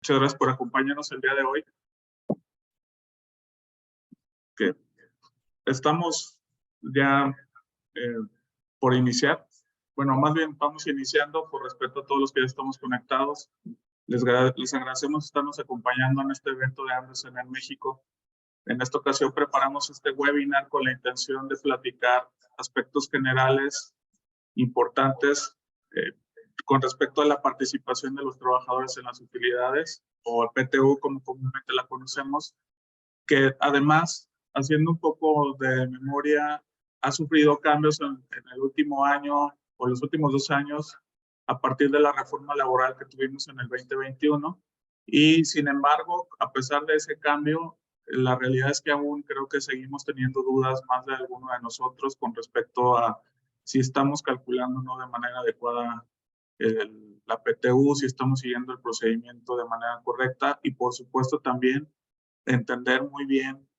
Muchas gracias por acompañarnos el día de hoy. Que estamos ya por iniciar. Bueno, más bien vamos iniciando por respeto a todos los que ya estamos conectados. Les agradecemos estarnos acompañando en este evento de Andersen en México. En esta ocasión preparamos este webinar con la intención de platicar aspectos generales importantes con respecto a la participación de los trabajadores en las utilidades, o el PTU como comúnmente la conocemos, que además, haciendo un poco de memoria, ha sufrido cambios en el último año o los últimos 2 años a partir de la reforma laboral que tuvimos en el 2021. Y sin embargo, a pesar de ese cambio, la realidad es que aún creo que seguimos teniendo dudas más de alguno de nosotros con respecto a si estamos calculando o no de manera adecuada la PTU, si estamos siguiendo el procedimiento de manera correcta y por supuesto también entender muy bien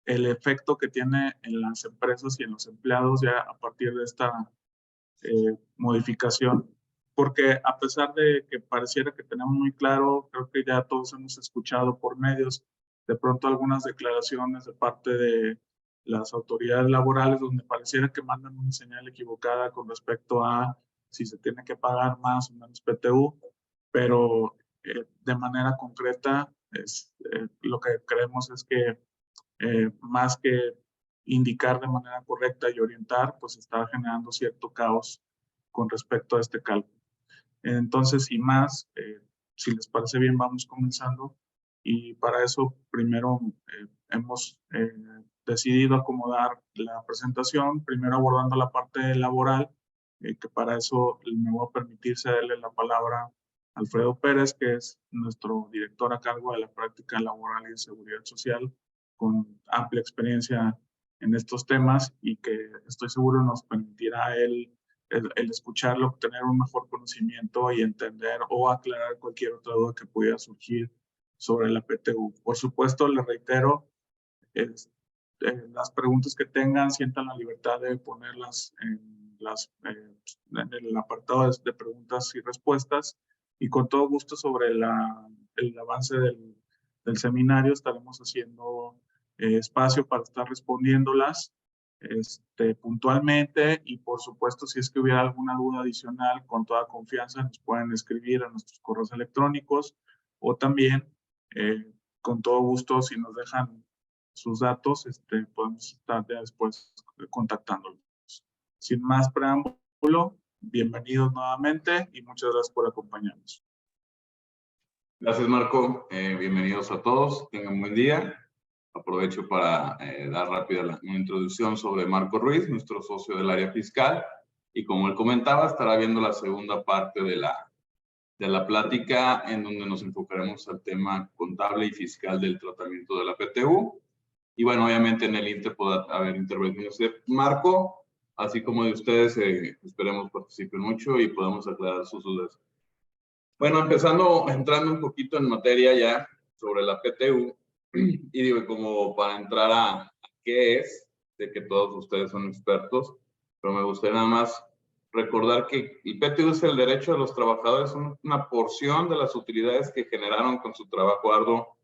el efecto que tiene en las empresas y en los empleados ya a partir de esta modificación. Porque a pesar de que pareciera que tenemos muy claro, creo que ya todos hemos escuchado por medios de pronto algunas declaraciones de parte de las autoridades laborales donde pareciera que mandan una señal equivocada con respecto a si se tiene que pagar más o menos PTU, pero de manera concreta lo que creemos es que más que indicar de manera correcta y orientar, pues está generando cierto caos con respecto a este cálculo. Entonces, sin más, si les parece bien, vamos comenzando. Y para eso, primero hemos decidido acomodar la presentación, primero abordando la parte laboral, que para eso me voy a permitir cederle la palabra a Alfredo Pérez, que es nuestro director a cargo de la práctica laboral y de seguridad social, con amplia experiencia en estos temas y que estoy seguro nos permitirá el escucharlo, obtener un mejor conocimiento y entender o aclarar cualquier otra duda que pudiera surgir sobre la PTU. Por supuesto, les reitero, las preguntas que tengan, sientan la libertad de ponerlas en el apartado de preguntas y respuestas, y con todo gusto sobre el avance del seminario estaremos haciendo espacio para estar respondiéndolas puntualmente, y por supuesto si es que hubiera alguna duda adicional, con toda confianza nos pueden escribir a nuestros correos electrónicos o también con todo gusto si nos dejan sus datos, podemos estar ya después contactándolos. Sin más preámbulo, bienvenidos nuevamente y muchas gracias por acompañarnos. Gracias, Marco. Bienvenidos a todos. Tengan buen día. Aprovecho para dar rápida una introducción sobre Marco Ruiz, nuestro socio del área fiscal. Y como él comentaba, estará viendo la segunda parte de la plática, en donde nos enfocaremos al tema contable y fiscal del tratamiento de la PTU. Y bueno, obviamente en el Inter podrá haber intervenciones de Marco, así como de ustedes. Esperemos participen mucho y podamos aclarar sus dudas. Bueno, entrando un poquito en materia ya sobre la PTU, y digo, como para entrar a qué es, sé que todos ustedes son expertos, pero me gustaría nada más recordar que el PTU es el derecho de los trabajadores, una porción de las utilidades que generaron con su trabajo arduo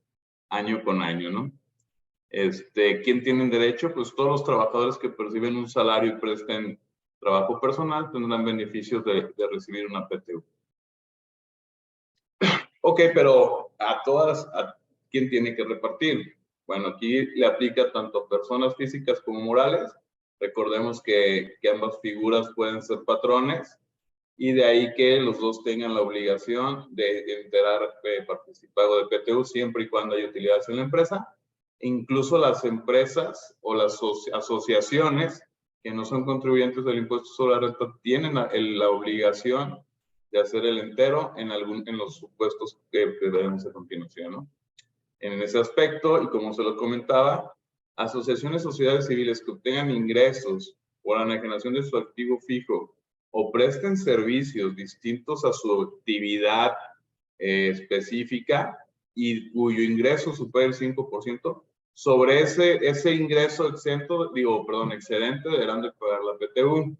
año con año, ¿no? ¿Quién tiene derecho? Pues todos los trabajadores que perciben un salario y presten trabajo personal tendrán beneficios de recibir una PTU. Ok, pero ¿a quién tiene que repartir? Bueno, aquí le aplica tanto a personas físicas como morales. Recordemos que ambas figuras pueden ser patrones, y de ahí que los dos tengan la obligación de enterar participado de PTU siempre y cuando haya utilidades en la empresa. Incluso las empresas o las asociaciones que no son contribuyentes del impuesto sobre la renta tienen la obligación de hacer el entero en los supuestos que veremos a continuación, ¿no? En ese aspecto, y como se lo comentaba, asociaciones, sociedades civiles que obtengan ingresos por la enajenación de su activo fijo o presten servicios distintos a su actividad específica y cuyo ingreso supere el 5%, sobre ese ingreso excedente deberán de pagar la PTU.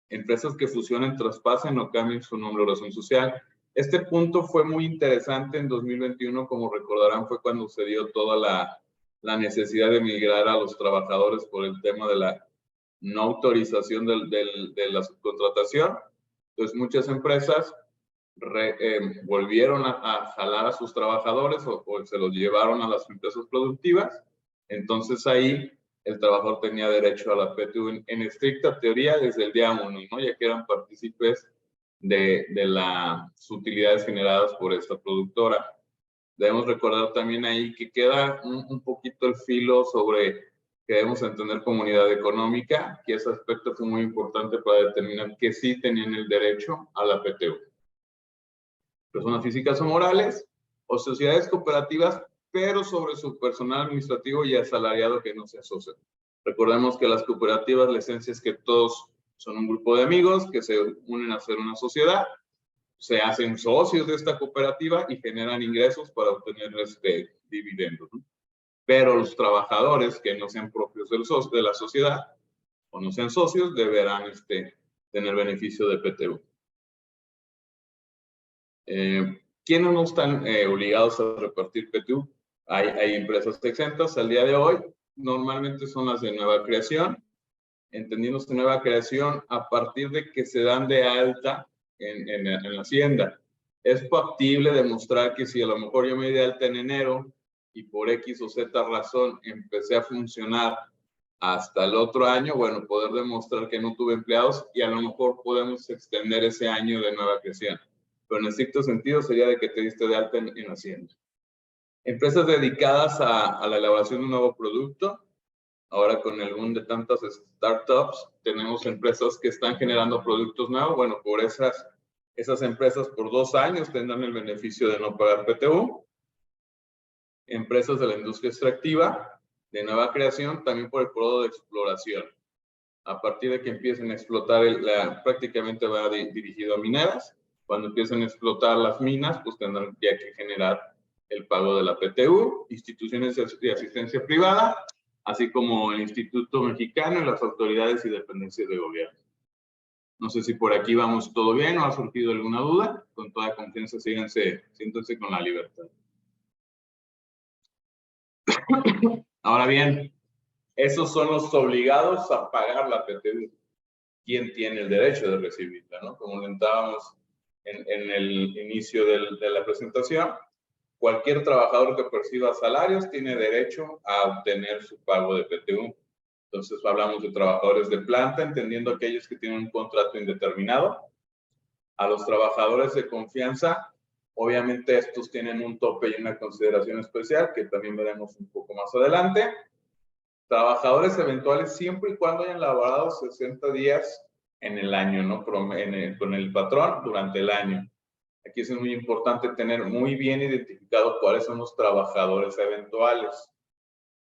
Empresas que fusionen, traspasen o cambien su nombre o razón social. Este punto fue muy interesante en 2021, como recordarán, fue cuando se dio toda la necesidad de migrar a los trabajadores por el tema de la no autorización de la subcontratación. Entonces, muchas empresas volvieron a jalar a sus trabajadores o se los llevaron a las empresas productivas. Entonces, ahí el trabajador tenía derecho a la PTU en estricta teoría desde el día 1, ¿no? Ya que eran partícipes de las utilidades generadas por esta productora. Debemos recordar también ahí que queda un poquito el filo sobre que debemos entender comunidad económica, que ese aspecto fue muy importante para determinar que sí tenían el derecho a la PTU. Personas físicas o morales o sociedades cooperativas, pero sobre su personal administrativo y asalariado que no se asocian. Recordemos que las cooperativas, la esencia es que todos son un grupo de amigos que se unen a hacer una sociedad, se hacen socios de esta cooperativa y generan ingresos para obtener dividendos, ¿no? Pero los trabajadores que no sean propios de la sociedad o no sean socios deberán tener beneficio de PTU. ¿Quiénes no están obligados a repartir PTU? Hay empresas exentas al día de hoy, normalmente son las de nueva creación, entendiéndose nueva creación a partir de que se dan de alta en la hacienda. Es factible demostrar que si a lo mejor yo me di de alta en enero y por X o Z razón empecé a funcionar hasta el otro año, bueno, poder demostrar que no tuve empleados y a lo mejor podemos extender ese año de nueva creación. Pero en estricto sentido sería de que te diste de alta en Hacienda. Empresas dedicadas a la elaboración de un nuevo producto. Ahora con el boom de tantas startups, tenemos empresas que están generando productos nuevos. Bueno, por esas empresas por 2 años tendrán el beneficio de no pagar PTU. Empresas de la industria extractiva, de nueva creación, también por el periodo de exploración. A partir de que empiecen a explotar, prácticamente va dirigido a mineras. Cuando empiecen a explotar las minas, pues tendrán ya que generar el pago de la PTU, instituciones de asistencia privada, así como el Instituto Mexicano y las autoridades y dependencias de gobierno. No sé si por aquí vamos todo bien o ha surgido alguna duda. Con toda confianza, siéntense con la libertad. Ahora bien, esos son los obligados a pagar la PTU. ¿Quién tiene el derecho de recibirla, ¿no? Como comentábamos en el inicio de la presentación, cualquier trabajador que perciba salarios tiene derecho a obtener su pago de PTU. Entonces hablamos de trabajadores de planta, entendiendo aquellos que tienen un contrato indeterminado. A los trabajadores de confianza, obviamente estos tienen un tope y una consideración especial que también veremos un poco más adelante. Trabajadores eventuales siempre y cuando hayan laborado 60 días en el año, ¿no? Con el patrón durante el año. Aquí es muy importante tener muy bien identificado cuáles son los trabajadores eventuales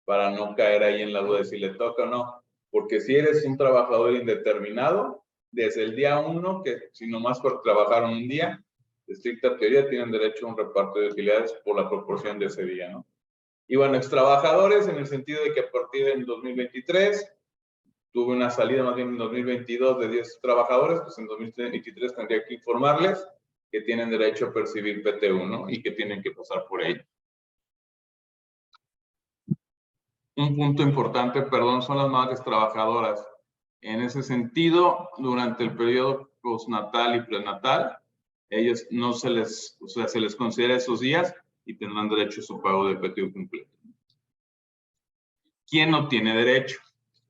para no caer ahí en la duda de si le toca o no. Porque si eres un trabajador indeterminado, desde el día 1, que si nomás por trabajaron un día, de estricta teoría tienen derecho a un reparto de utilidades por la proporción de ese día, ¿no? Y bueno, extrabajadores en el sentido de que a partir del 2023 tuve una salida más bien en 2022 de 10 trabajadores, pues en 2023 tendría que informarles que tienen derecho a percibir PTU, ¿no? Y que tienen que pasar por ello. Un punto importante, perdón, son las madres trabajadoras. En ese sentido, durante el periodo postnatal y prenatal, ellos no se les, o sea, se les considera esos días y tendrán derecho a su pago de PTU completo. ¿Quién no tiene derecho?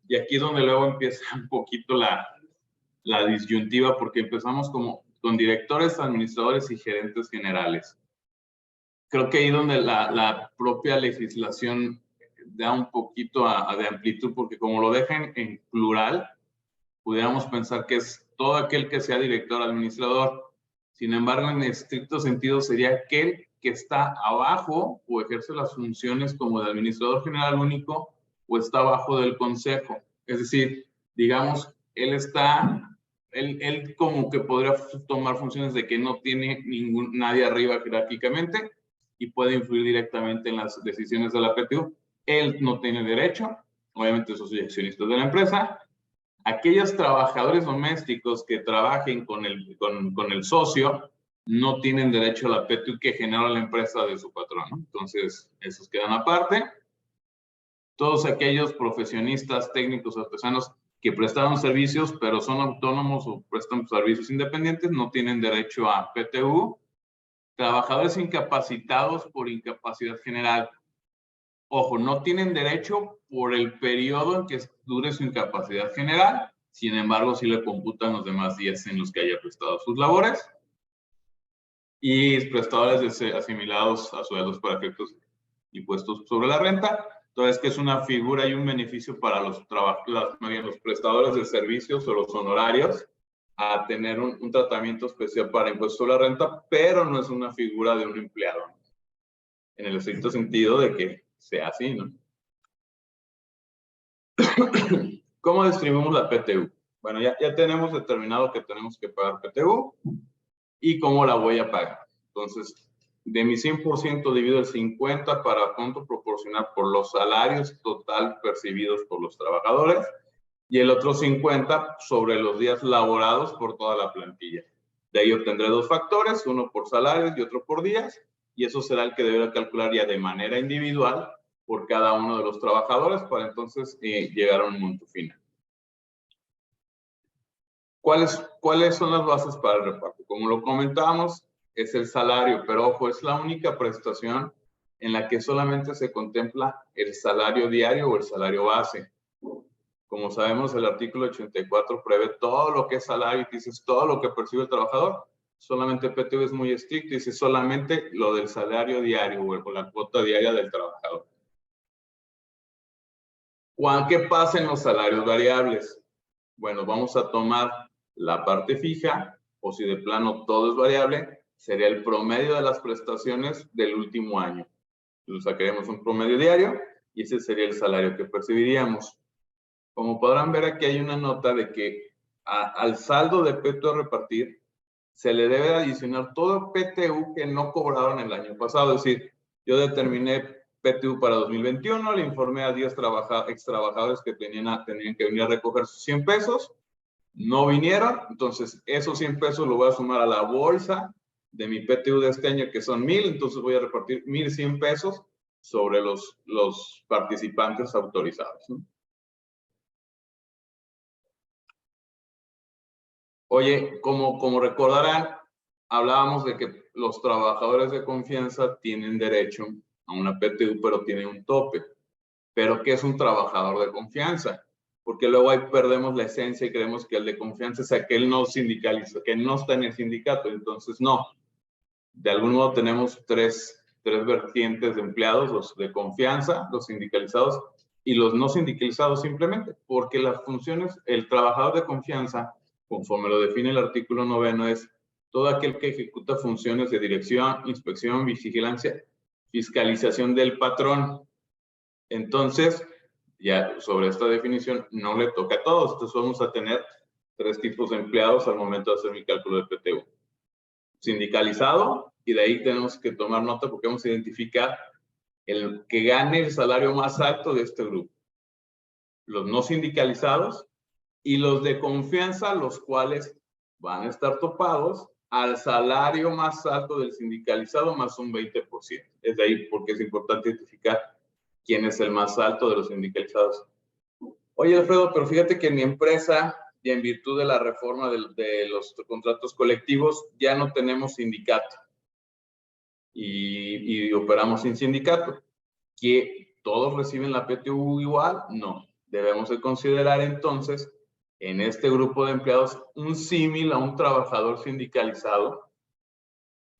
Y aquí es donde luego empieza un poquito la disyuntiva, porque empezamos con directores, administradores y gerentes generales. Creo que ahí donde la propia legislación da un poquito de amplitud, porque como lo dejan en plural, pudiéramos pensar que es todo aquel que sea director administrador. Sin embargo, en estricto sentido sería aquel que está abajo o ejerce las funciones como de administrador general único o está abajo del consejo. Es decir, digamos, él como que podría tomar funciones de que no tiene nadie arriba jerárquicamente y puede influir directamente en las decisiones de la PTU. Él no tiene derecho, obviamente esos son accionistas de la empresa. Aquellos trabajadores domésticos que trabajen con el socio, no tienen derecho a la PTU que genera la empresa de su patrón, ¿no? Entonces, esos quedan aparte. Todos aquellos profesionistas, técnicos, artesanos que prestaron servicios, pero son autónomos o prestan servicios independientes, no tienen derecho a PTU. Trabajadores incapacitados por incapacidad general. Ojo, no tienen derecho por el periodo en que dure su incapacidad general. Sin embargo, sí le computan los demás días en los que haya prestado sus labores. Y prestadores asimilados a sueldos para efectos impuestos sobre la renta. Entonces, que es una figura y un beneficio para los prestadores de servicios o los honorarios a tener un tratamiento especial para impuestos sobre la renta, pero no es una figura de un empleado, en el estricto sentido de que sea así, ¿no? ¿Cómo distribuimos la PTU? Bueno, ya tenemos determinado que tenemos que pagar PTU y cómo la voy a pagar. Entonces, de mi 100% divido el 50 para punto proporcionar por los salarios total percibidos por los trabajadores y el otro 50 sobre los días laborados por toda la plantilla. De ahí obtendré dos factores, uno por salarios y otro por días, y eso será el que deberá calcular ya de manera individual por cada uno de los trabajadores para entonces llegar a un monto final. ¿Cuáles son las bases para el reparto? Como lo comentábamos, es el salario, pero ojo, es la única prestación en la que solamente se contempla el salario diario o el salario base. Como sabemos, el artículo 84 prevé todo lo que es salario y dices todo lo que percibe el trabajador. Solamente PTU es muy estricto y dice solamente lo del salario diario o la cuota diaria del trabajador. ¿Qué pasa en los salarios variables? Bueno, vamos a tomar la parte fija, o si de plano todo es variable, sería el promedio de las prestaciones del último año. Lo sacaremos un promedio diario y ese sería el salario que percibiríamos. Como podrán ver, aquí hay una nota de que al saldo de PTU a repartir se le debe adicionar todo PTU que no cobraron el año pasado. Es decir, yo determiné PTU para 2021, le informé a 10 ex trabajadores que tenían que venir a recoger sus 100 pesos. No vinieron, entonces esos 100 pesos lo voy a sumar a la bolsa de mi PTU de este año, que son 1000, entonces voy a repartir 1100 pesos sobre los participantes autorizados, ¿no? Oye, como recordarán, hablábamos de que los trabajadores de confianza tienen derecho a una PTU, pero tienen un tope. ¿Pero qué es un trabajador de confianza? Porque luego ahí perdemos la esencia y creemos que el de confianza es aquel no sindicalizado, que no está en el sindicato. Entonces, no. De algún modo tenemos tres vertientes de empleados, los de confianza, los sindicalizados y los no sindicalizados simplemente, porque las funciones, el trabajador de confianza, conforme lo define el artículo 9, es todo aquel que ejecuta funciones de dirección, inspección, vigilancia, fiscalización del patrón. Entonces, ya sobre esta definición no le toca a todos. Entonces vamos a tener tres tipos de empleados al momento de hacer mi cálculo de PTU. Sindicalizado, y de ahí tenemos que tomar nota porque vamos a identificar el que gane el salario más alto de este grupo. Los no sindicalizados y los de confianza, los cuales van a estar topados al salario más alto del sindicalizado más un 20%. Es de ahí porque es importante identificar quién es el más alto de los sindicalizados. Oye, Alfredo, pero fíjate que en mi empresa, y en virtud de la reforma de los contratos colectivos, ya no tenemos sindicato y operamos sin sindicato. ¿Que todos reciben la PTU igual? No. Debemos de considerar entonces en este grupo de empleados un símil a un trabajador sindicalizado,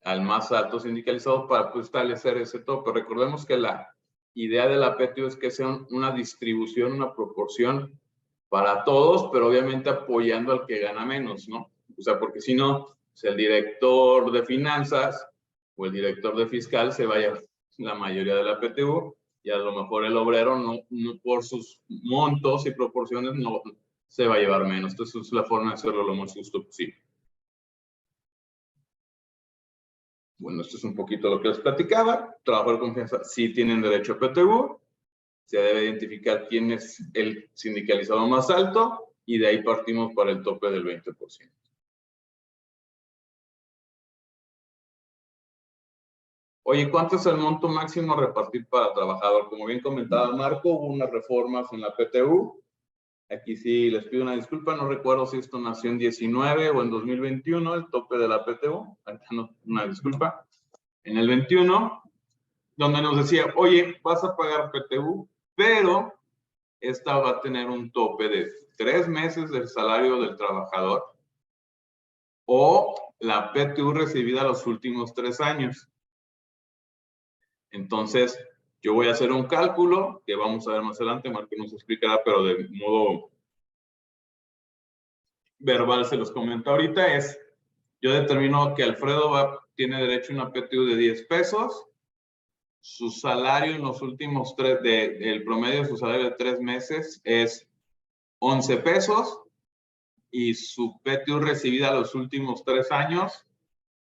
al más alto sindicalizado, para establecer ese tope. Recordemos que la idea de la PTU es que sea una distribución, una proporción para todos, pero obviamente apoyando al que gana menos, ¿no? O sea, porque si no, el director de finanzas o el director de fiscal se vaya la mayoría de la PTU y a lo mejor el obrero no por sus montos y proporciones no se va a llevar menos. Entonces es la forma de hacerlo lo más justo posible. Bueno, esto es un poquito lo que les platicaba. Trabajador de confianza sí tienen derecho a PTU. Se debe identificar quién es el sindicalizado más alto y de ahí partimos para el tope del 20%. Oye, ¿cuánto es el monto máximo a repartir para trabajador? Como bien comentaba Marco, hubo unas reformas en la PTU. Aquí sí les pido una disculpa, no recuerdo si esto nació en 19 o en 2021, el tope de la PTU. Ahorita no, una disculpa. En el 21, donde nos decía, oye, vas a pagar PTU, pero esta va a tener un tope de 3 meses del salario del trabajador o la PTU recibida los últimos 3 años. Entonces, yo voy a hacer un cálculo que vamos a ver más adelante, Marco nos explicará, pero de modo verbal se los comento ahorita, es, yo determino que Alfredo tiene derecho a una PTU de 10 pesos, su salario en los últimos 3, el promedio de su salario de 3 meses es 11 pesos, y su PTU recibida los últimos 3 años,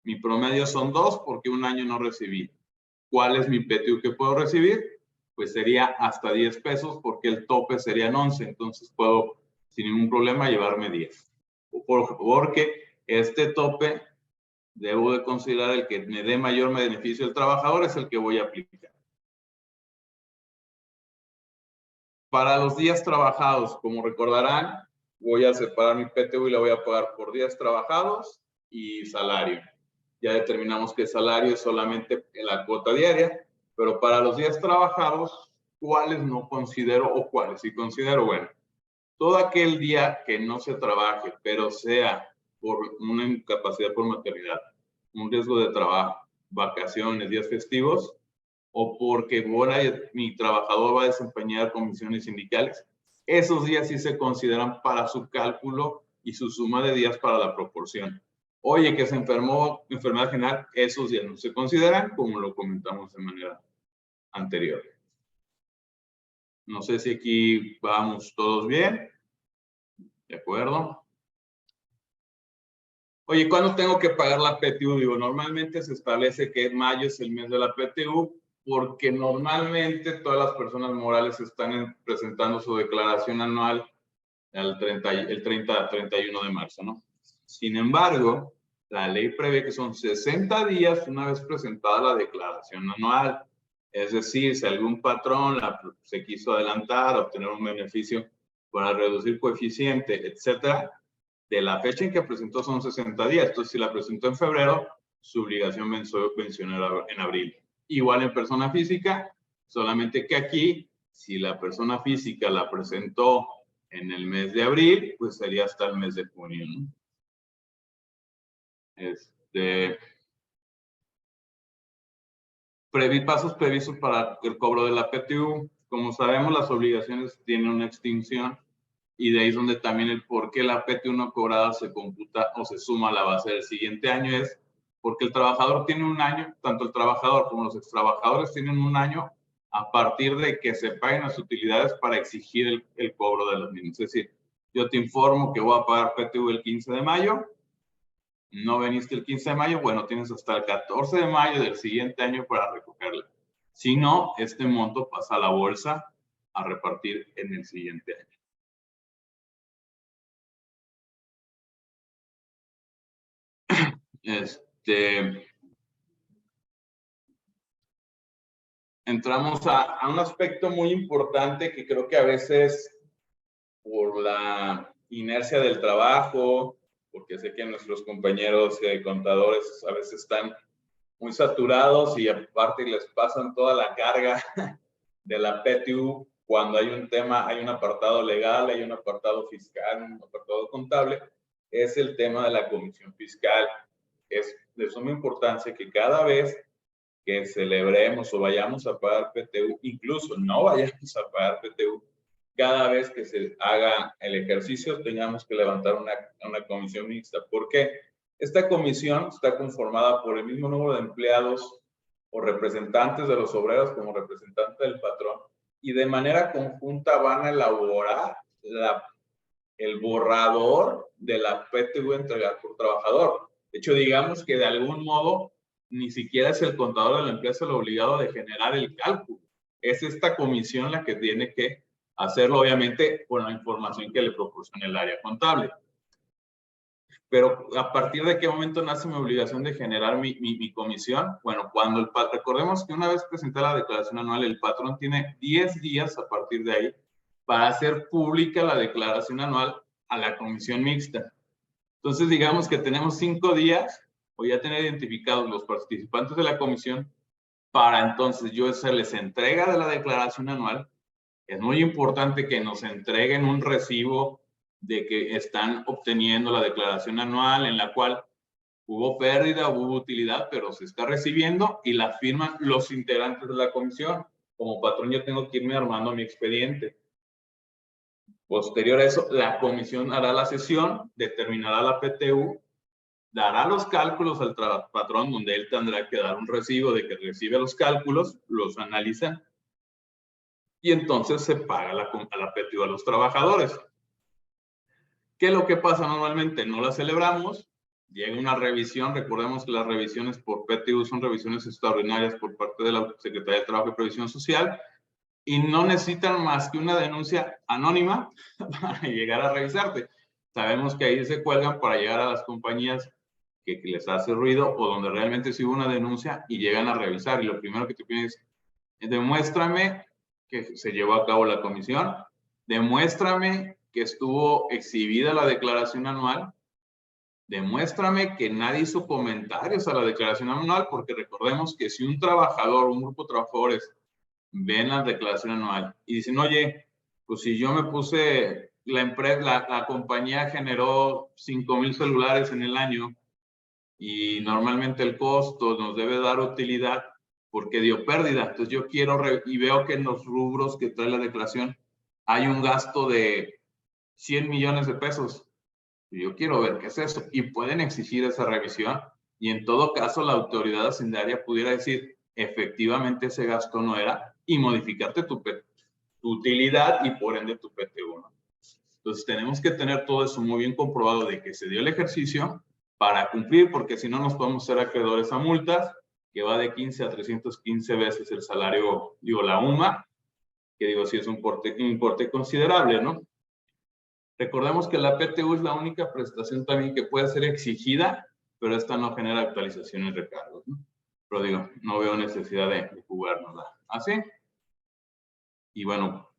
mi promedio son 2 porque un año no recibí. ¿Cuál es mi PTU que puedo recibir? Pues sería hasta 10 pesos porque el tope serían 11, entonces puedo sin ningún problema llevarme 10. Porque este tope debo de considerar el que me dé mayor beneficio al trabajador es el que voy a aplicar. Para los días trabajados, como recordarán, voy a separar mi PTU y la voy a pagar por días trabajados y salario. Ya determinamos que el salario es solamente la cuota diaria, pero para los días trabajados, ¿cuáles no considero o cuáles sí considero? Bueno, todo aquel día que no se trabaje, pero sea por una incapacidad por maternidad, un riesgo de trabajo, vacaciones, días festivos, o porque mi trabajador va a desempeñar comisiones sindicales, esos días sí se consideran para su cálculo y su suma de días para la proporción. Oye, que se enfermó, enfermedad general, esos días no se consideran, como lo comentamos de manera anterior. No sé si aquí vamos todos bien. ¿De acuerdo? Oye, ¿cuándo tengo que pagar la PTU? Digo, normalmente se establece que mayo es el mes de la PTU, porque normalmente todas las personas morales están presentando su declaración anual el 31 de marzo, ¿no? Sin embargo, la ley prevé que son 60 días una vez presentada la declaración anual. Es decir, si algún patrón se quiso adelantar, obtener un beneficio para reducir coeficiente, etcétera, de la fecha en que presentó son 60 días. Entonces, si la presentó en febrero, su obligación venció en abril. Igual en persona física, solamente que aquí, si la persona física la presentó en el mes de abril, pues sería hasta el mes de junio, ¿no? Pasos previstos para el cobro de la PTU. Como sabemos, las obligaciones tienen una extinción y de ahí es donde también el por qué la PTU no cobrada se computa o se suma a la base del siguiente año es porque el trabajador tiene un año, tanto el trabajador como los extrabajadores tienen un año a partir de que se paguen las utilidades para exigir el cobro de los mismos. Es decir, yo te informo que voy a pagar PTU el 15 de mayo, no veniste el 15 de mayo, bueno, tienes hasta el 14 de mayo del siguiente año para recogerla. Si no, este monto pasa a la bolsa a repartir en el siguiente año. Entramos a un aspecto muy importante que creo que a veces por la inercia del trabajo, porque sé que nuestros compañeros contadores a veces están muy saturados y aparte les pasan toda la carga de la PTU cuando hay un tema, hay un apartado legal, hay un apartado fiscal, un apartado contable, es el tema de la comisión fiscal. Es de suma importancia que cada vez que celebremos o vayamos a pagar PTU, incluso no vayamos a pagar PTU, cada vez que se haga el ejercicio tengamos que levantar una comisión mixta. ¿Por qué? Esta comisión está conformada por el mismo número de empleados o representantes de los obreros como representantes del patrón y de manera conjunta van a elaborar el borrador de la PTU entregada por trabajador. De hecho, digamos que de algún modo ni siquiera es el contador de la empresa el obligado de generar el cálculo. Es esta comisión la que tiene que hacerlo, obviamente, con la información que le proporciona el área contable. Pero ¿a partir de qué momento nace mi obligación de generar mi comisión? Bueno, cuando recordemos que una vez presentada la declaración anual, el patrón tiene 10 días a partir de ahí para hacer pública la declaración anual a la comisión mixta. Entonces, digamos que tenemos 5 días, o ya tener identificados los participantes de la comisión, para entonces yo hacerles entrega de la declaración anual. Es muy importante que nos entreguen un recibo de que están obteniendo la declaración anual en la cual hubo pérdida, hubo utilidad, pero se está recibiendo y la firman los integrantes de la comisión. Como patrón yo tengo que irme armando mi expediente. Posterior a eso, la comisión hará la sesión, determinará la PTU, dará los cálculos al patrón, donde él tendrá que dar un recibo de que recibe los cálculos, los analiza, y entonces se paga a la PTU a los trabajadores. ¿Qué es lo que pasa normalmente? No la celebramos, llega una revisión, recordemos que las revisiones por PTU son revisiones extraordinarias por parte de la Secretaría de Trabajo y Previsión Social, y no necesitan más que una denuncia anónima para llegar a revisarte. Sabemos que ahí se cuelgan para llegar a las compañías que les hace ruido o donde realmente sí hubo una denuncia y llegan a revisar. Y lo primero que te piden es, demuéstrame que se llevó a cabo la comisión, demuéstrame que estuvo exhibida la declaración anual, demuéstrame que nadie hizo comentarios a la declaración anual, porque recordemos que si un trabajador, un grupo de trabajadores, ven la declaración anual y dicen, oye, pues si yo me puse, la empresa, la compañía generó 5,000 celulares en el año y normalmente el costo nos debe dar utilidad porque dio pérdida. Entonces yo quiero, y veo que en los rubros que trae la declaración hay un gasto de 100 millones de pesos. Y yo quiero ver qué es eso. Y pueden exigir esa revisión. Y en todo caso, la autoridad hacendaria pudiera decir, efectivamente ese gasto no era, y modificarte tu utilidad y por ende tu PTU, ¿no? Entonces tenemos que tener todo eso muy bien comprobado de que se dio el ejercicio para cumplir, porque si no nos podemos ser acreedores a multas, que va de 15 a 315 veces el salario, digo, la UMA, que digo, sí es un importe considerable, ¿no? Recordemos que la PTU es la única prestación también que puede ser exigida, pero esta no genera actualizaciones y recargos, ¿no? Pero digo, no veo necesidad de jugárnosla así. Y bueno,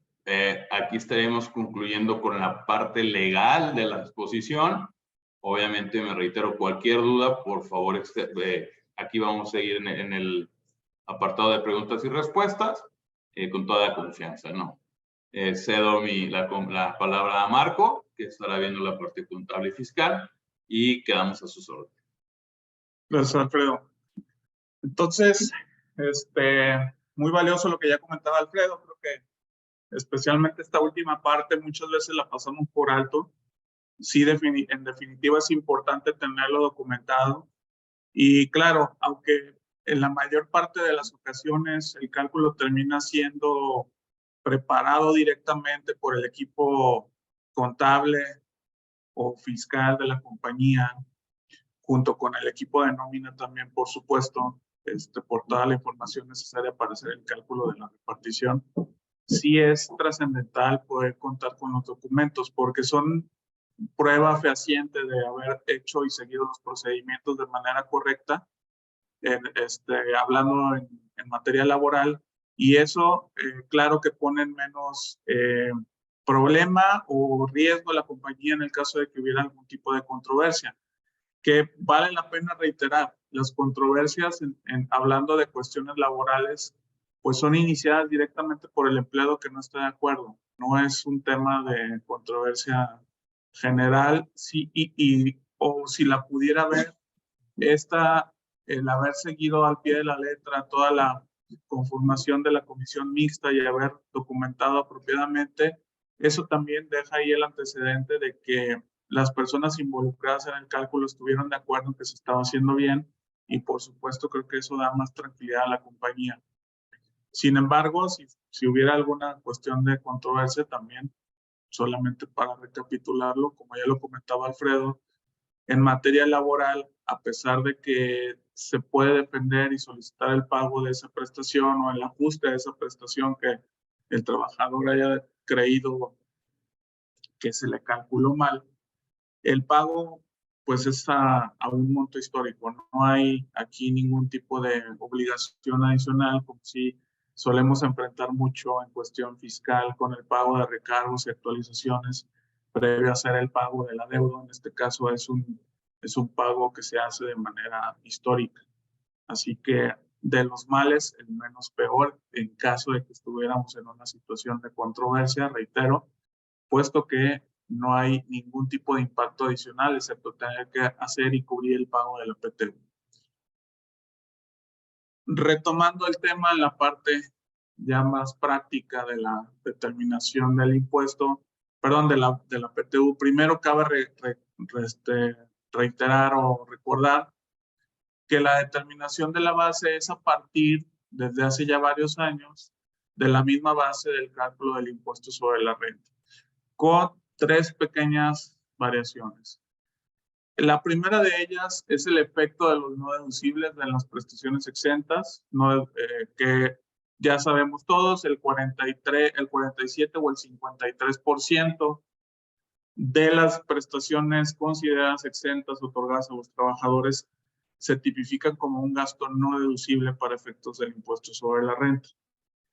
aquí estaremos concluyendo con la parte legal de la exposición. Obviamente, me reitero, cualquier duda, por favor, aquí vamos a seguir en el apartado de preguntas y respuestas, con toda confianza, ¿no? Cedo la palabra a Marco, que estará viendo la parte contable y fiscal, y quedamos a sus órdenes. Gracias, Alfredo. Entonces, muy valioso lo que ya comentaba Alfredo. Creo que especialmente esta última parte muchas veces la pasamos por alto. Sí, en definitiva es importante tenerlo documentado. Y claro, aunque en la mayor parte de las ocasiones el cálculo termina siendo preparado directamente por el equipo contable o fiscal de la compañía, junto con el equipo de nómina también, por supuesto, por toda la información necesaria para hacer el cálculo de la repartición, sí es trascendental poder contar con los documentos, porque son prueba fehaciente de haber hecho y seguido los procedimientos de manera correcta, hablando en materia laboral, y eso, claro que pone en menos problema o riesgo a la compañía en el caso de que hubiera algún tipo de controversia, que vale la pena reiterar. Las controversias, hablando de cuestiones laborales, pues son iniciadas directamente por el empleado que no está de acuerdo. No es un tema de controversia general, sí, o si la pudiera ver, el haber seguido al pie de la letra toda la conformación de la comisión mixta y haber documentado apropiadamente, eso también deja ahí el antecedente de que las personas involucradas en el cálculo estuvieron de acuerdo en que se estaba haciendo bien, y por supuesto creo que eso da más tranquilidad a la compañía. Sin embargo, si hubiera alguna cuestión de controversia también, solamente para recapitularlo, como ya lo comentaba Alfredo, en materia laboral, a pesar de que se puede defender y solicitar el pago de esa prestación o el ajuste de esa prestación que el trabajador haya creído que se le calculó mal, el pago pues es a un monto histórico. No hay aquí ningún tipo de obligación adicional, como si solemos enfrentar mucho en cuestión fiscal con el pago de recargos y actualizaciones previo a hacer el pago de la deuda. En este caso es un pago que se hace de manera histórica. Así que de los males, el menos peor en caso de que estuviéramos en una situación de controversia, reitero, puesto que no hay ningún tipo de impacto adicional, excepto tener que hacer y cubrir el pago de la PTU. Retomando el tema en la parte ya más práctica de la determinación del impuesto, perdón, de la PTU, primero cabe reiterar o recordar que la determinación de la base es a partir, desde hace ya varios años, de la misma base del cálculo del impuesto sobre la renta, con tres pequeñas variaciones. La primera de ellas es el efecto de los no deducibles de las prestaciones exentas, que ya sabemos todos, el 43, el 47 o el 53% de las prestaciones consideradas exentas otorgadas a los trabajadores se tipifican como un gasto no deducible para efectos del impuesto sobre la renta.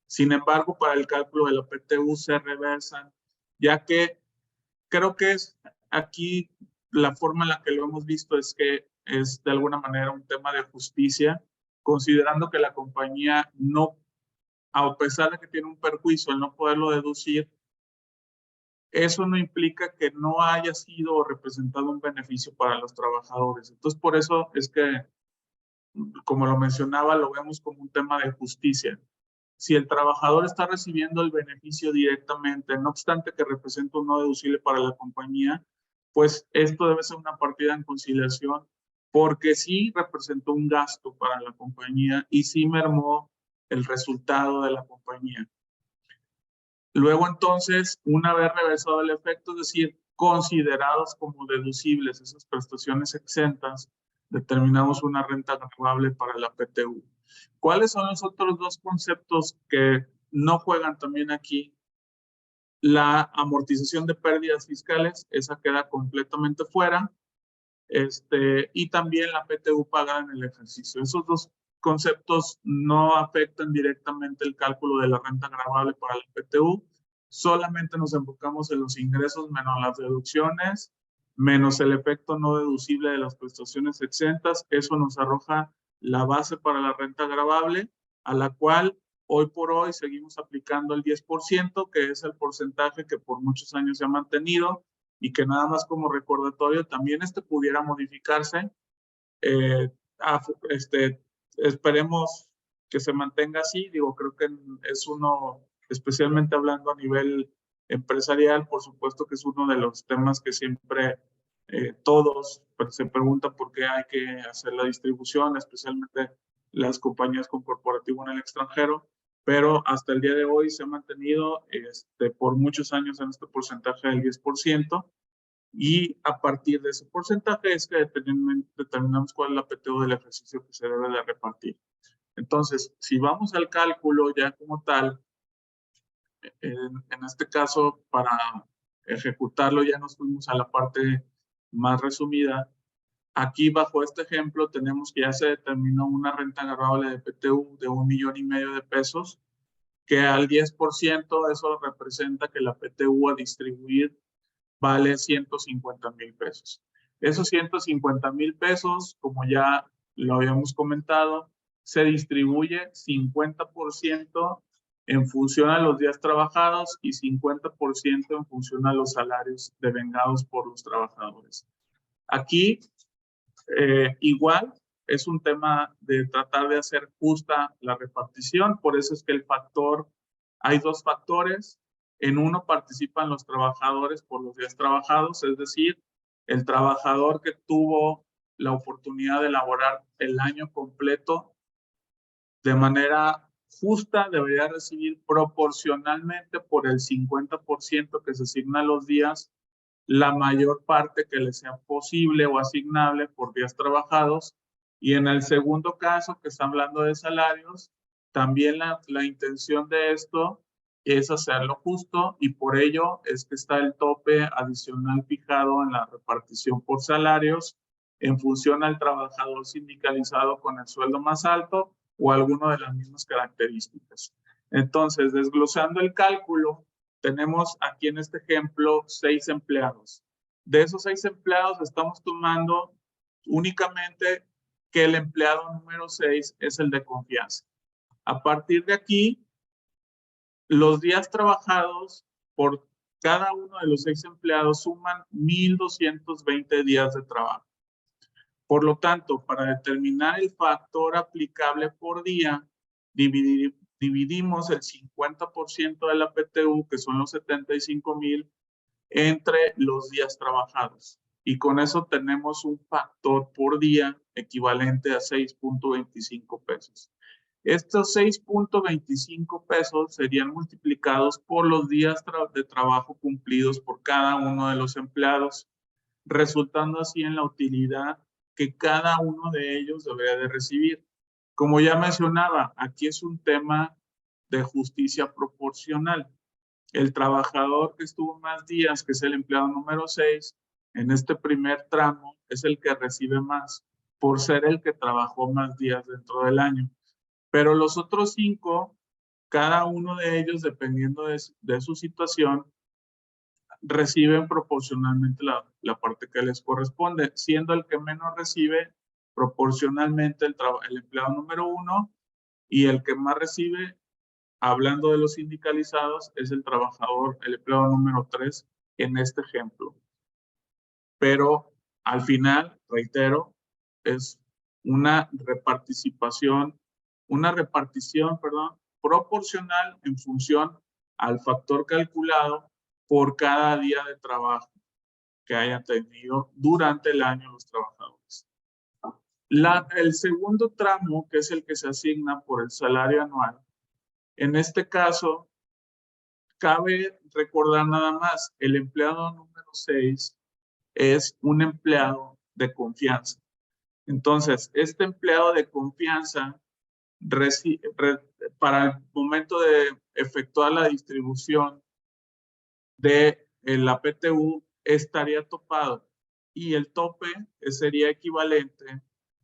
Sin embargo, para el cálculo de la PTU se reversan, ya que creo que es aquí la forma en la que lo hemos visto es que es de alguna manera un tema de justicia, considerando que la compañía no, a pesar de que tiene un perjuicio al no poderlo deducir, eso no implica que no haya sido representado un beneficio para los trabajadores. Entonces, por eso es que, como lo mencionaba, lo vemos como un tema de justicia. Si el trabajador está recibiendo el beneficio directamente, no obstante que representa un no deducible para la compañía, pues esto debe ser una partida en conciliación, porque sí representó un gasto para la compañía y sí mermó el resultado de la compañía. Luego entonces, una vez reversado el efecto, es decir, considerados como deducibles esas prestaciones exentas, determinamos una renta gravable para la PTU. ¿Cuáles son los otros dos conceptos que no juegan también aquí? La amortización de pérdidas fiscales, esa queda completamente fuera, y también la PTU pagada en el ejercicio. Esos dos conceptos no afectan directamente el cálculo de la renta gravable para la PTU, solamente nos enfocamos en los ingresos menos las deducciones, menos el efecto no deducible de las prestaciones exentas. Eso nos arroja la base para la renta gravable, a la cual hoy por hoy seguimos aplicando el 10%, que es el porcentaje que por muchos años se ha mantenido, y que nada más como recordatorio, también pudiera modificarse. Esperemos que se mantenga así. Digo, creo que es uno, especialmente hablando a nivel empresarial, por supuesto que es uno de los temas que siempre todos se preguntan por qué hay que hacer la distribución, especialmente las compañías con corporativo en el extranjero, pero hasta el día de hoy se ha mantenido por muchos años en este porcentaje del 10%, y a partir de ese porcentaje es que determinamos cuál es la PTU del ejercicio que se debe de repartir. Entonces, si vamos al cálculo ya como tal, en este caso, para ejecutarlo ya nos fuimos a la parte más resumida. Aquí bajo este ejemplo tenemos que ya se determinó una renta gravable de PTU de 1,5 millones de pesos, que al 10% eso representa que la PTU a distribuir vale 150,000 pesos. Esos 150,000 pesos, como ya lo habíamos comentado, se distribuye 50% en función a los días trabajados y 50% en función a los salarios devengados por los trabajadores. Aquí, igual, es un tema de tratar de hacer justa la repartición, por eso es que hay dos factores. En uno participan los trabajadores por los días trabajados, es decir, el trabajador que tuvo la oportunidad de laborar el año completo de manera justa debería recibir proporcionalmente por el 50% que se asigna a los días, la mayor parte que le sea posible o asignable por días trabajados. Y en el segundo caso, que está hablando de salarios, también la intención de esto es hacerlo justo, y por ello es que está el tope adicional fijado en la repartición por salarios en función al trabajador sindicalizado con el sueldo más alto o alguno de las mismas características. Entonces, desglosando el cálculo, tenemos aquí en este ejemplo 6 empleados. De esos 6 empleados estamos tomando únicamente que el empleado número 6 es el de confianza. A partir de aquí, los días trabajados por cada uno de los 6 empleados suman 1,220 días de trabajo. Por lo tanto, para determinar el factor aplicable por día, dividimos el 50% de la PTU, que son los 75,000, entre los días trabajados. Y con eso tenemos un factor por día equivalente a 6.25 pesos. Estos 6.25 pesos serían multiplicados por los días de trabajo cumplidos por cada uno de los empleados, resultando así en la utilidad que cada uno de ellos debería de recibir. Como ya mencionaba, aquí es un tema de justicia proporcional. El trabajador que estuvo más días, que es el empleado número 6, en este primer tramo es el que recibe más, por ser el que trabajó más días dentro del año. Pero los otros 5, cada uno de ellos, dependiendo de su situación, reciben proporcionalmente la parte que les corresponde, siendo el que menos recibe proporcionalmente el empleado número 1, y el que más recibe, hablando de los sindicalizados, es el trabajador, el empleado número 3 en este ejemplo. Pero al final, reitero, es una repartición, proporcional en función al factor calculado por cada día de trabajo que hayan tenido durante el año los trabajadores. El segundo tramo, que es el que se asigna por el salario anual, en este caso, cabe recordar nada más, el empleado número 6 es un empleado de confianza. Entonces, este empleado de confianza, para el momento de efectuar la distribución de la PTU, estaría topado, y el tope sería equivalente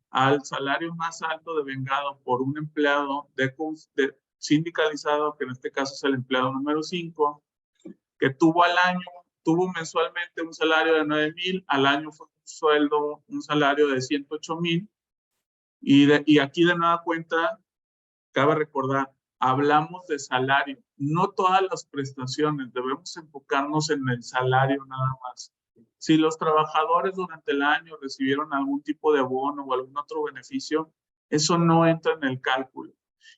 al salario más alto devengado por un empleado sindicalizado, que en este caso es el empleado número 5, que tuvo mensualmente un salario de 9,000, al año fue un salario de 108,000, y aquí de nueva cuenta, cabe recordar, hablamos de salario, no todas las prestaciones, debemos enfocarnos en el salario nada más. Si los trabajadores durante el año recibieron algún tipo de bono o algún otro beneficio, eso no entra en el cálculo.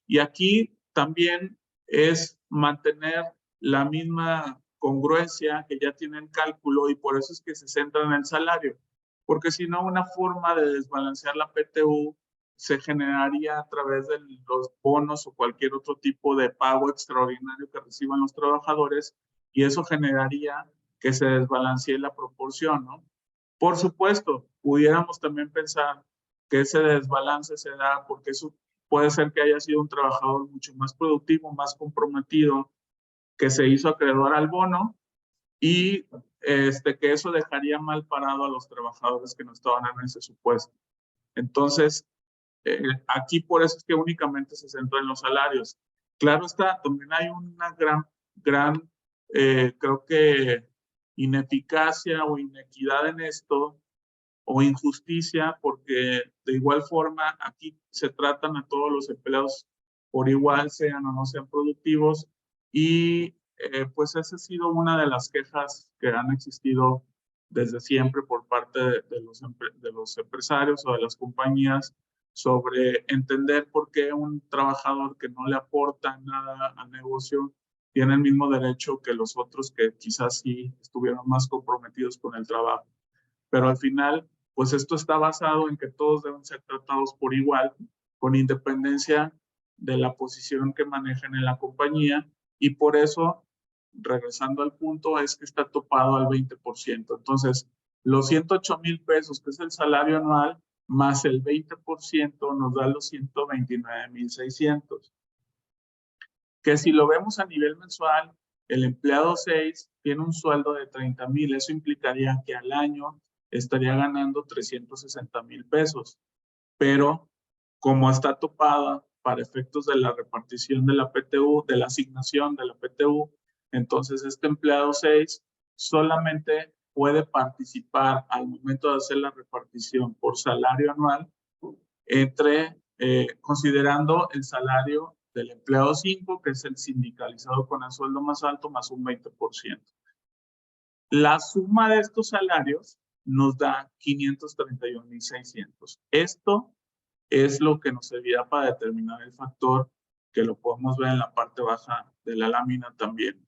Y aquí también es mantener la misma congruencia que ya tiene el cálculo, y por eso es que se centra en el salario, porque si no, una forma de desbalancear la PTU se generaría a través de los bonos o cualquier otro tipo de pago extraordinario que reciban los trabajadores, y eso generaría que se desbalancee la proporción, ¿no? Por supuesto, pudiéramos también pensar que ese desbalance se da porque eso puede ser que haya sido un trabajador mucho más productivo, más comprometido, que se hizo acreedor al bono, y que eso dejaría mal parado a los trabajadores que no estaban en ese supuesto. Entonces, aquí por eso es que únicamente se centra en los salarios. Claro está, también hay una gran, creo que ineficacia o inequidad en esto, o injusticia, porque de igual forma aquí se tratan a todos los empleados por igual, sean o no sean productivos, y pues esa ha sido una de las quejas que han existido desde siempre por parte de los empresarios o de las compañías, sobre entender por qué un trabajador que no le aporta nada al negocio tiene el mismo derecho que los otros que quizás sí estuvieron más comprometidos con el trabajo. Pero al final, pues esto está basado en que todos deben ser tratados por igual, con independencia de la posición que manejen en la compañía, y por eso, regresando al punto, es que está topado al 20%. Entonces, los 108,000 pesos, que es el salario anual, más el 20% nos da los 129,600. Que si lo vemos a nivel mensual, el empleado 6 tiene un sueldo de 30,000. Eso implicaría que al año estaría ganando 360,000 pesos. Pero como está topada para efectos de la repartición de la PTU, de la asignación de la PTU, entonces este empleado 6 solamente puede participar al momento de hacer la repartición por salario anual considerando el salario del empleado 5, que es el sindicalizado con el sueldo más alto, más un 20%. La suma de estos salarios nos da 531,600. Esto es lo que nos servirá para determinar el factor, que lo podemos ver en la parte baja de la lámina también.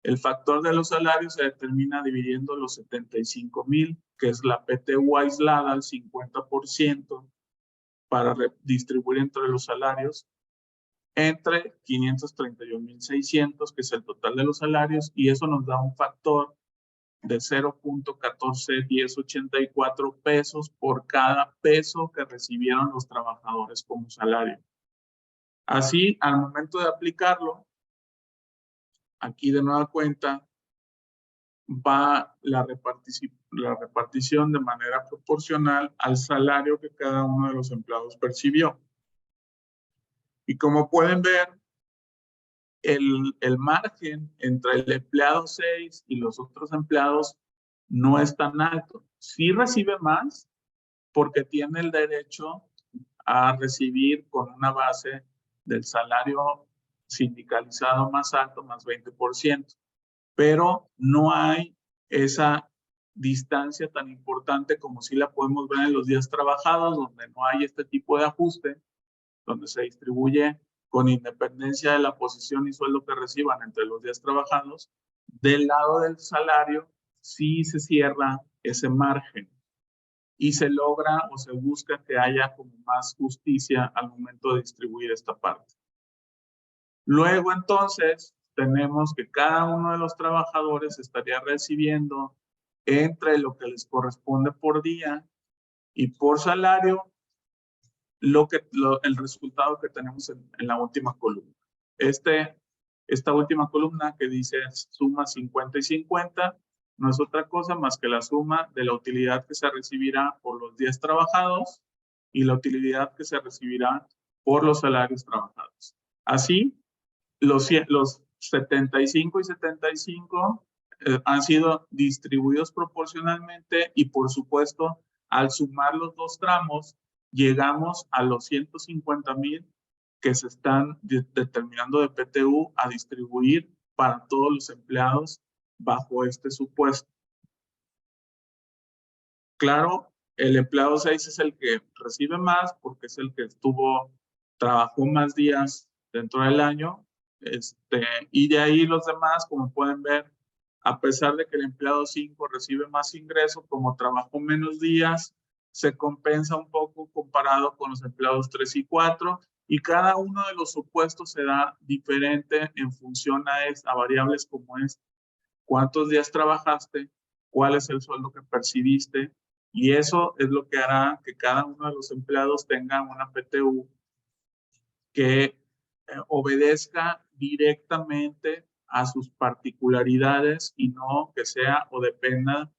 El factor de los salarios se determina dividiendo los 75,000, que es la PTU aislada al 50%, para distribuir entre los salarios, entre 531,600, que es el total de los salarios, y eso nos da un factor de 0.141084 pesos por cada peso que recibieron los trabajadores como salario. Así, al momento de aplicarlo, aquí de nueva cuenta, va la repartición de manera proporcional al salario que cada uno de los empleados percibió. Y como pueden ver, el margen entre el empleado 6 y los otros empleados no es tan alto. Sí recibe más porque tiene el derecho a recibir con una base del salario sindicalizado más alto, más 20%. Pero no hay esa distancia tan importante como si la podemos ver en los días trabajados, donde no hay este tipo de ajuste, donde se distribuye con independencia de la posición y sueldo que reciban entre los días trabajados. Del lado del salario, sí se cierra ese margen y se logra o se busca que haya como más justicia al momento de distribuir esta parte. Luego, entonces, tenemos que cada uno de los trabajadores estaría recibiendo entre lo que les corresponde por día y por salario el resultado que tenemos en la última columna. Esta última columna que dice suma 50 y 50 no es otra cosa más que la suma de la utilidad que se recibirá por los días trabajados y la utilidad que se recibirá por los salarios trabajados. Así, los 75 y 75 han sido distribuidos proporcionalmente y, por supuesto, al sumar los dos tramos, llegamos a los 150,000 que se están determinando de PTU a distribuir para todos los empleados bajo este supuesto. Claro, el empleado 6 es el que recibe más porque es el que trabajó más días dentro del año, y de ahí los demás, como pueden ver, a pesar de que el empleado 5 recibe más ingreso, como trabajó menos días, se compensa un poco comparado con los empleados 3 y 4, y cada uno de los supuestos se da diferente en función a variables como cuántos días trabajaste, cuál es el sueldo que percibiste, y eso es lo que hará que cada uno de los empleados tenga una PTU que obedezca directamente a sus particularidades y no que sea o dependa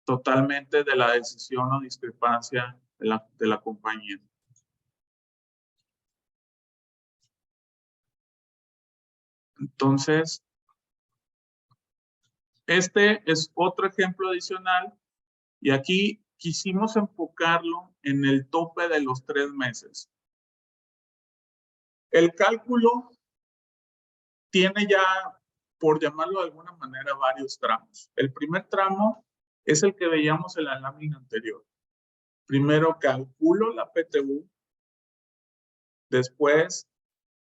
totalmente de la decisión o discrepancia de la compañía. Entonces, este es otro ejemplo adicional y aquí quisimos enfocarlo en el tope de los 3 meses. El cálculo tiene ya, por llamarlo de alguna manera, varios tramos. El primer tramo es el que veíamos en la lámina anterior. Primero calculo la PTU, después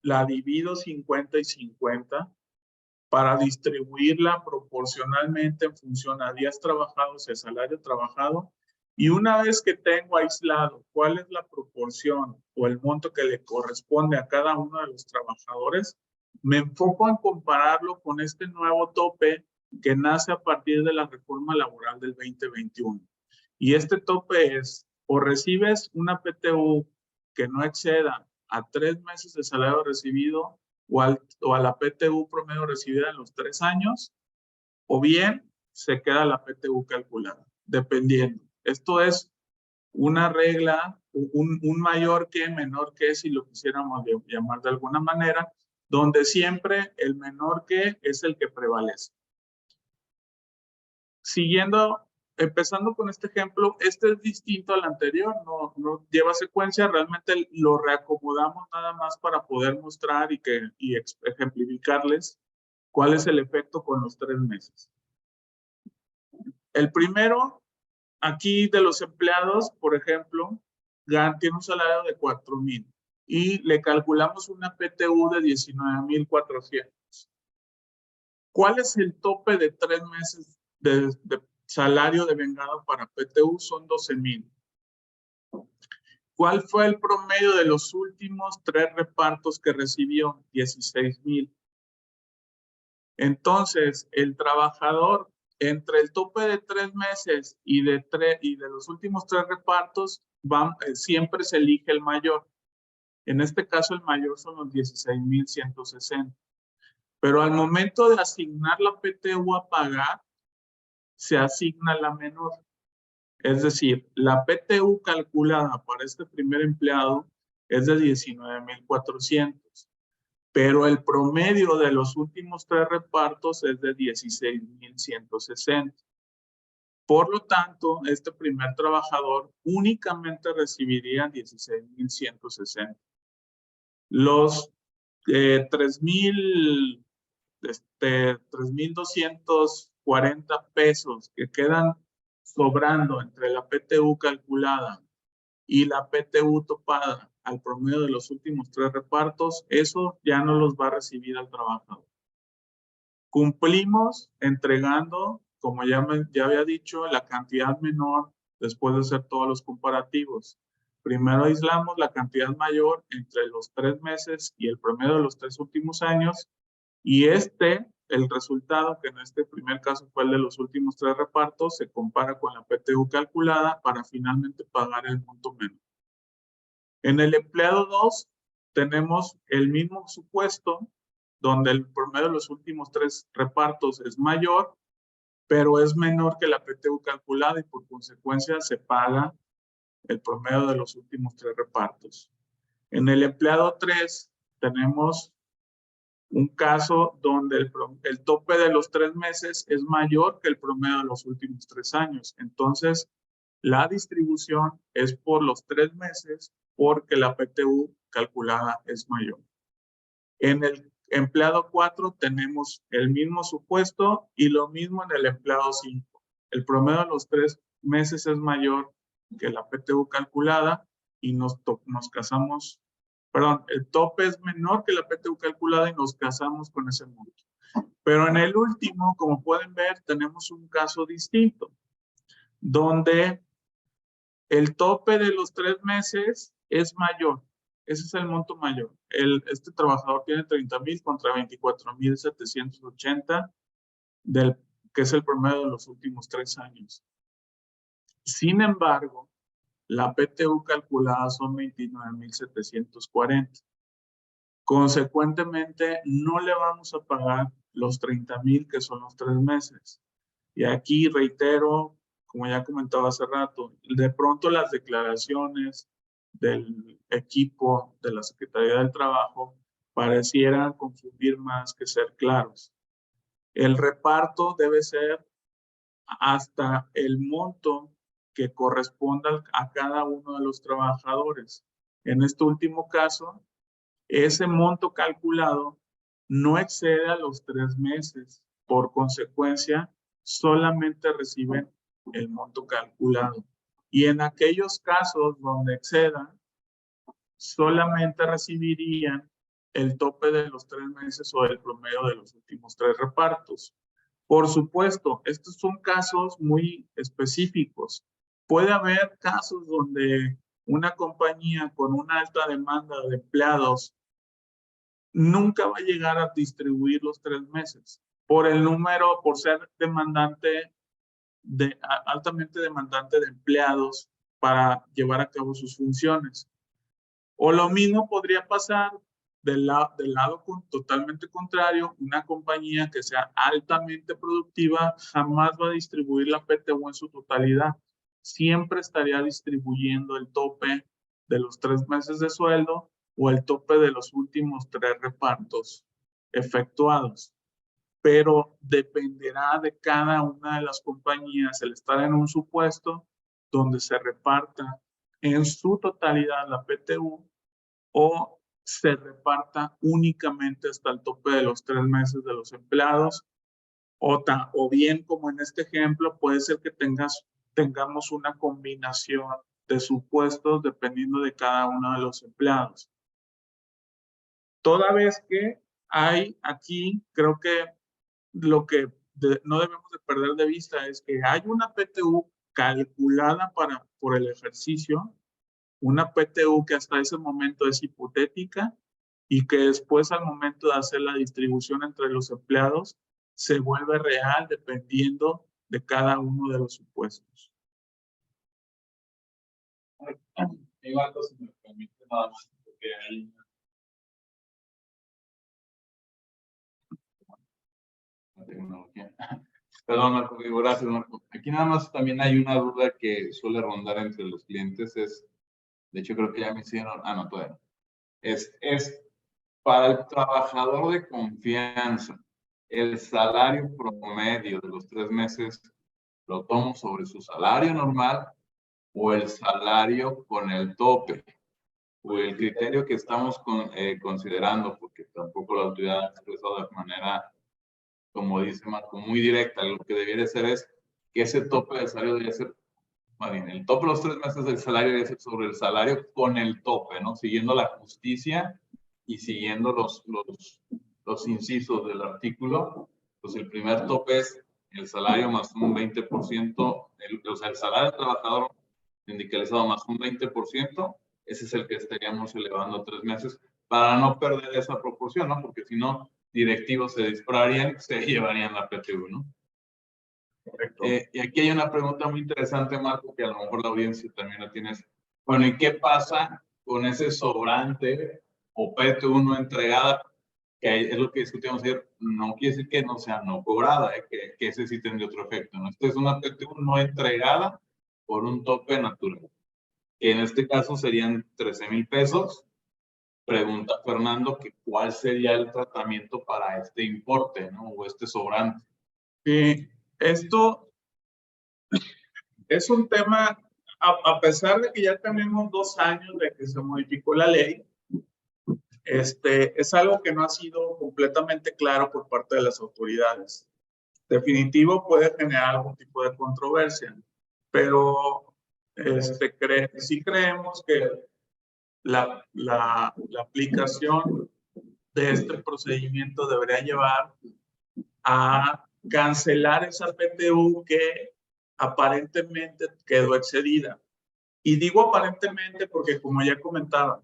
la divido 50 y 50 para distribuirla proporcionalmente en función a días trabajados y salario trabajado. Y una vez que tengo aislado cuál es la proporción o el monto que le corresponde a cada uno de los trabajadores, me enfoco en compararlo con este nuevo tope que nace a partir de la reforma laboral del 2021. Y este tope es, o recibes una PTU que no exceda a 3 meses de salario recibido o a la PTU promedio recibida en los 3 años, o bien se queda la PTU calculada. dependiendo. Esto es una regla, un mayor que, menor que, si lo quisiéramos llamar de alguna manera, donde siempre el menor que es el que prevalece. Empezando con este ejemplo, este es distinto al anterior, no lleva secuencia, realmente lo reacomodamos nada más para poder mostrar y ejemplificarles cuál es el efecto con los 3 meses. El primero, aquí de los empleados, por ejemplo, tiene un salario de 4,000 y le calculamos una PTU de 19,400. ¿Cuál es el tope de 3 meses de salario devengado para PTU? Son 12,000. ¿Cuál fue el promedio de los últimos 3 repartos que recibió? 16,000. Entonces, el trabajador, entre el tope de 3 meses y de los últimos 3 repartos, siempre se elige el mayor. En este caso, el mayor son los 16,160. Pero al momento de asignar la PTU a pagar, se asigna la menor. Es decir, la PTU calculada para este primer empleado es de 19,400. Pero el promedio de los últimos 3 repartos es de 16,160. Por lo tanto, este primer trabajador únicamente recibiría 16,160. Los 3,240 pesos que quedan sobrando entre la PTU calculada y la PTU topada al promedio de los últimos 3 repartos, eso ya no los va a recibir al trabajador. Cumplimos entregando, como ya había dicho, la cantidad menor después de hacer todos los comparativos. Primero aislamos la cantidad mayor entre los 3 meses y el promedio de los 3 últimos años, y el resultado, que en este primer caso fue el de los últimos 3 repartos, se compara con la PTU calculada para finalmente pagar el monto menor. En el empleado 2 tenemos el mismo supuesto, donde el promedio de los últimos 3 repartos es mayor, pero es menor que la PTU calculada y por consecuencia se paga el promedio de los últimos 3 repartos. En el empleado 3 tenemos un caso donde el tope de los 3 meses es mayor que el promedio de los últimos 3 años. Entonces, la distribución es por los 3 meses porque la PTU calculada es mayor. En el empleado 4 tenemos el mismo supuesto y lo mismo en el empleado 5. El promedio de los 3 meses es mayor que la PTU calculada y el tope es menor que la PTU calculada y nos casamos con ese monto. Pero en el último, como pueden ver, tenemos un caso distinto, donde el tope de los 3 meses es mayor. Ese es el monto mayor. Este trabajador tiene 30,000 contra 24,780, que es el promedio de los últimos 3 años. Sin embargo, la PTU calculada son 29,740. Consecuentemente, no le vamos a pagar los 30,000 que son los 3 meses. Y aquí reitero, como ya comentaba hace rato, de pronto las declaraciones del equipo de la Secretaría del Trabajo parecieran confundir más que ser claros. El reparto debe ser hasta el monto que corresponda a cada uno de los trabajadores. En este último caso, ese monto calculado no excede a los 3 meses. Por consecuencia, solamente reciben el monto calculado. Y en aquellos casos donde excedan, solamente recibirían el tope de los 3 meses o el promedio de los últimos 3 repartos. Por supuesto, estos son casos muy específicos. Puede haber casos donde una compañía con una alta demanda de empleados nunca va a llegar a distribuir los 3 meses por ser altamente demandante de empleados para llevar a cabo sus funciones. O lo mismo podría pasar Del lado totalmente contrario, una compañía que sea altamente productiva jamás va a distribuir la PTU en su totalidad. Siempre estaría distribuyendo el tope de los 3 meses de sueldo o el tope de los últimos 3 repartos efectuados. Pero dependerá de cada una de las compañías el estar en un supuesto donde se reparta en su totalidad la PTU o se reparta únicamente hasta el tope de los 3 meses de los empleados, o bien, como en este ejemplo, puede ser que tengamos una combinación de supuestos dependiendo de cada uno de los empleados. Toda vez que hay aquí, creo que lo que no debemos de perder de vista es que hay una PTU calculada por el ejercicio, una PTU que hasta ese momento es hipotética y que después al momento de hacer la distribución entre los empleados se vuelve real dependiendo de cada uno de los supuestos. Igual, si me permite nada más, porque hay tecnología. Perdón, Marco, gracias, Marco. Aquí nada más también hay una duda que suele rondar entre los clientes, de hecho creo que ya me hicieron, no, todavía no. Es para el trabajador de confianza, el salario promedio de los 3 meses, ¿lo tomo sobre su salario normal o el salario con el tope? O el criterio que estamos considerando, porque tampoco la autoridad ha expresado de manera, como dice Marco, muy directa, lo que debiera ser es que ese tope del salario debería ser, más bien, el tope de los 3 meses del salario debería ser sobre el salario con el tope, ¿no? Siguiendo la justicia y siguiendo los incisos del artículo. Pues el primer tope es el salario más un 20%, o sea, el salario del trabajador sindicalizado más un 20%, ese es el que estaríamos elevando a 3 meses para no perder esa proporción, ¿no? Porque si no, directivos se dispararían y se llevarían la PTU, ¿no? Correcto. Y aquí hay una pregunta muy interesante, Marco, que a lo mejor la audiencia también la tienes. Bueno, ¿y qué pasa con ese sobrante o PTU no entregada? Que es lo que discutimos ayer. No quiere decir que no sea no cobrada, que ese sí tendría otro efecto, ¿no? Esto es una PTU no entregada por un tope natural. En este caso serían 13,000 pesos. Pregunta Fernando que cuál sería el tratamiento para este importe, ¿no? O este sobrante. Sí, esto es un tema, a pesar de que ya tenemos 2 años de que se modificó la ley, es algo que no ha sido completamente claro por parte de las autoridades. Definitivo puede generar algún tipo de controversia, pero sí creemos que la aplicación de este procedimiento debería llevar a cancelar esa PTU que aparentemente quedó excedida. Y digo aparentemente porque, como ya comentaba,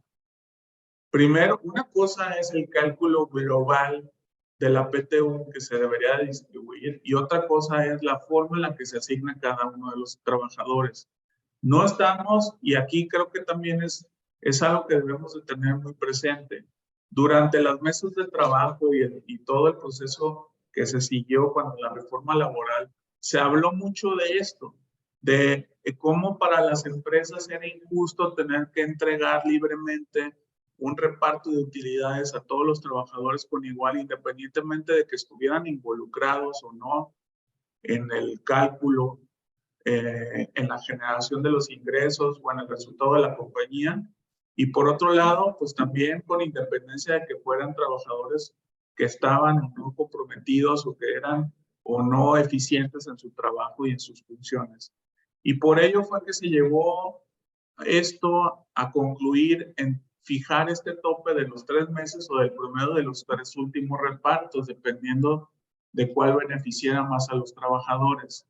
primero, una cosa es el cálculo global de la PTU que se debería distribuir y otra cosa es la forma en la que se asigna cada uno de los trabajadores. No estamos, y aquí creo que también es algo que debemos de tener muy presente. Durante los meses de trabajo y todo el proceso que se siguió cuando la reforma laboral, se habló mucho de esto, de cómo para las empresas era injusto tener que entregar libremente un reparto de utilidades a todos los trabajadores con igual, independientemente de que estuvieran involucrados o no en el cálculo, en la generación de los ingresos o en el resultado de la compañía. Y por otro lado, pues también con independencia de que fueran trabajadores que estaban o no comprometidos o que eran o no eficientes en su trabajo y en sus funciones. Y por ello fue que se llevó esto a concluir en fijar este tope de los 3 meses o del promedio de los 3 últimos repartos, dependiendo de cuál beneficiara más a los trabajadores.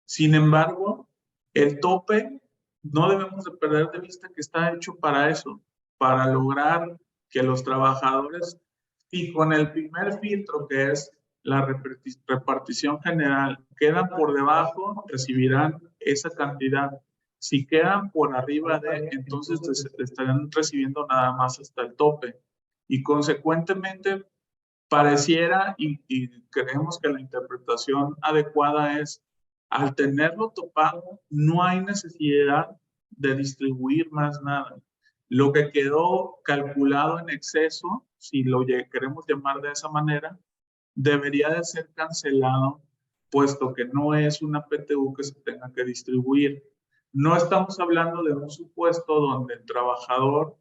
Sin embargo, el tope no debemos de perder de vista que está hecho para eso, para lograr que los trabajadores, y con el primer filtro que es la repartición general, quedan por debajo, recibirán esa cantidad. Si quedan por arriba de, entonces estarán recibiendo nada más hasta el tope. y consecuentemente pareciera y creemos que la interpretación adecuada es, al tenerlo topado, no hay necesidad de distribuir más nada. Lo que quedó calculado en exceso, si lo queremos llamar de esa manera, debería de ser cancelado, puesto que no es una PTU que se tenga que distribuir. No estamos hablando de un supuesto donde el trabajador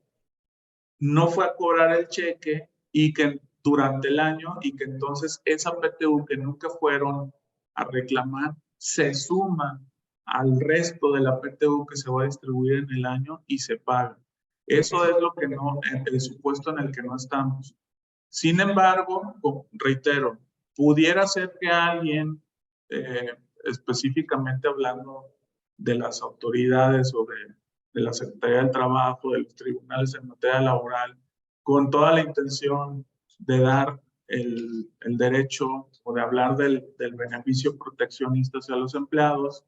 no fue a cobrar el cheque y que durante el año y que entonces esa PTU que nunca fueron a reclamar se suma al resto de la PTU que se va a distribuir en el año y se paga. Eso es lo que no, el supuesto en el que no estamos. Sin embargo, reitero, pudiera ser que alguien, específicamente hablando de las autoridades o de la Secretaría del Trabajo, de los tribunales en materia laboral, con toda la intención de dar el derecho o de hablar del beneficio proteccionista hacia los empleados,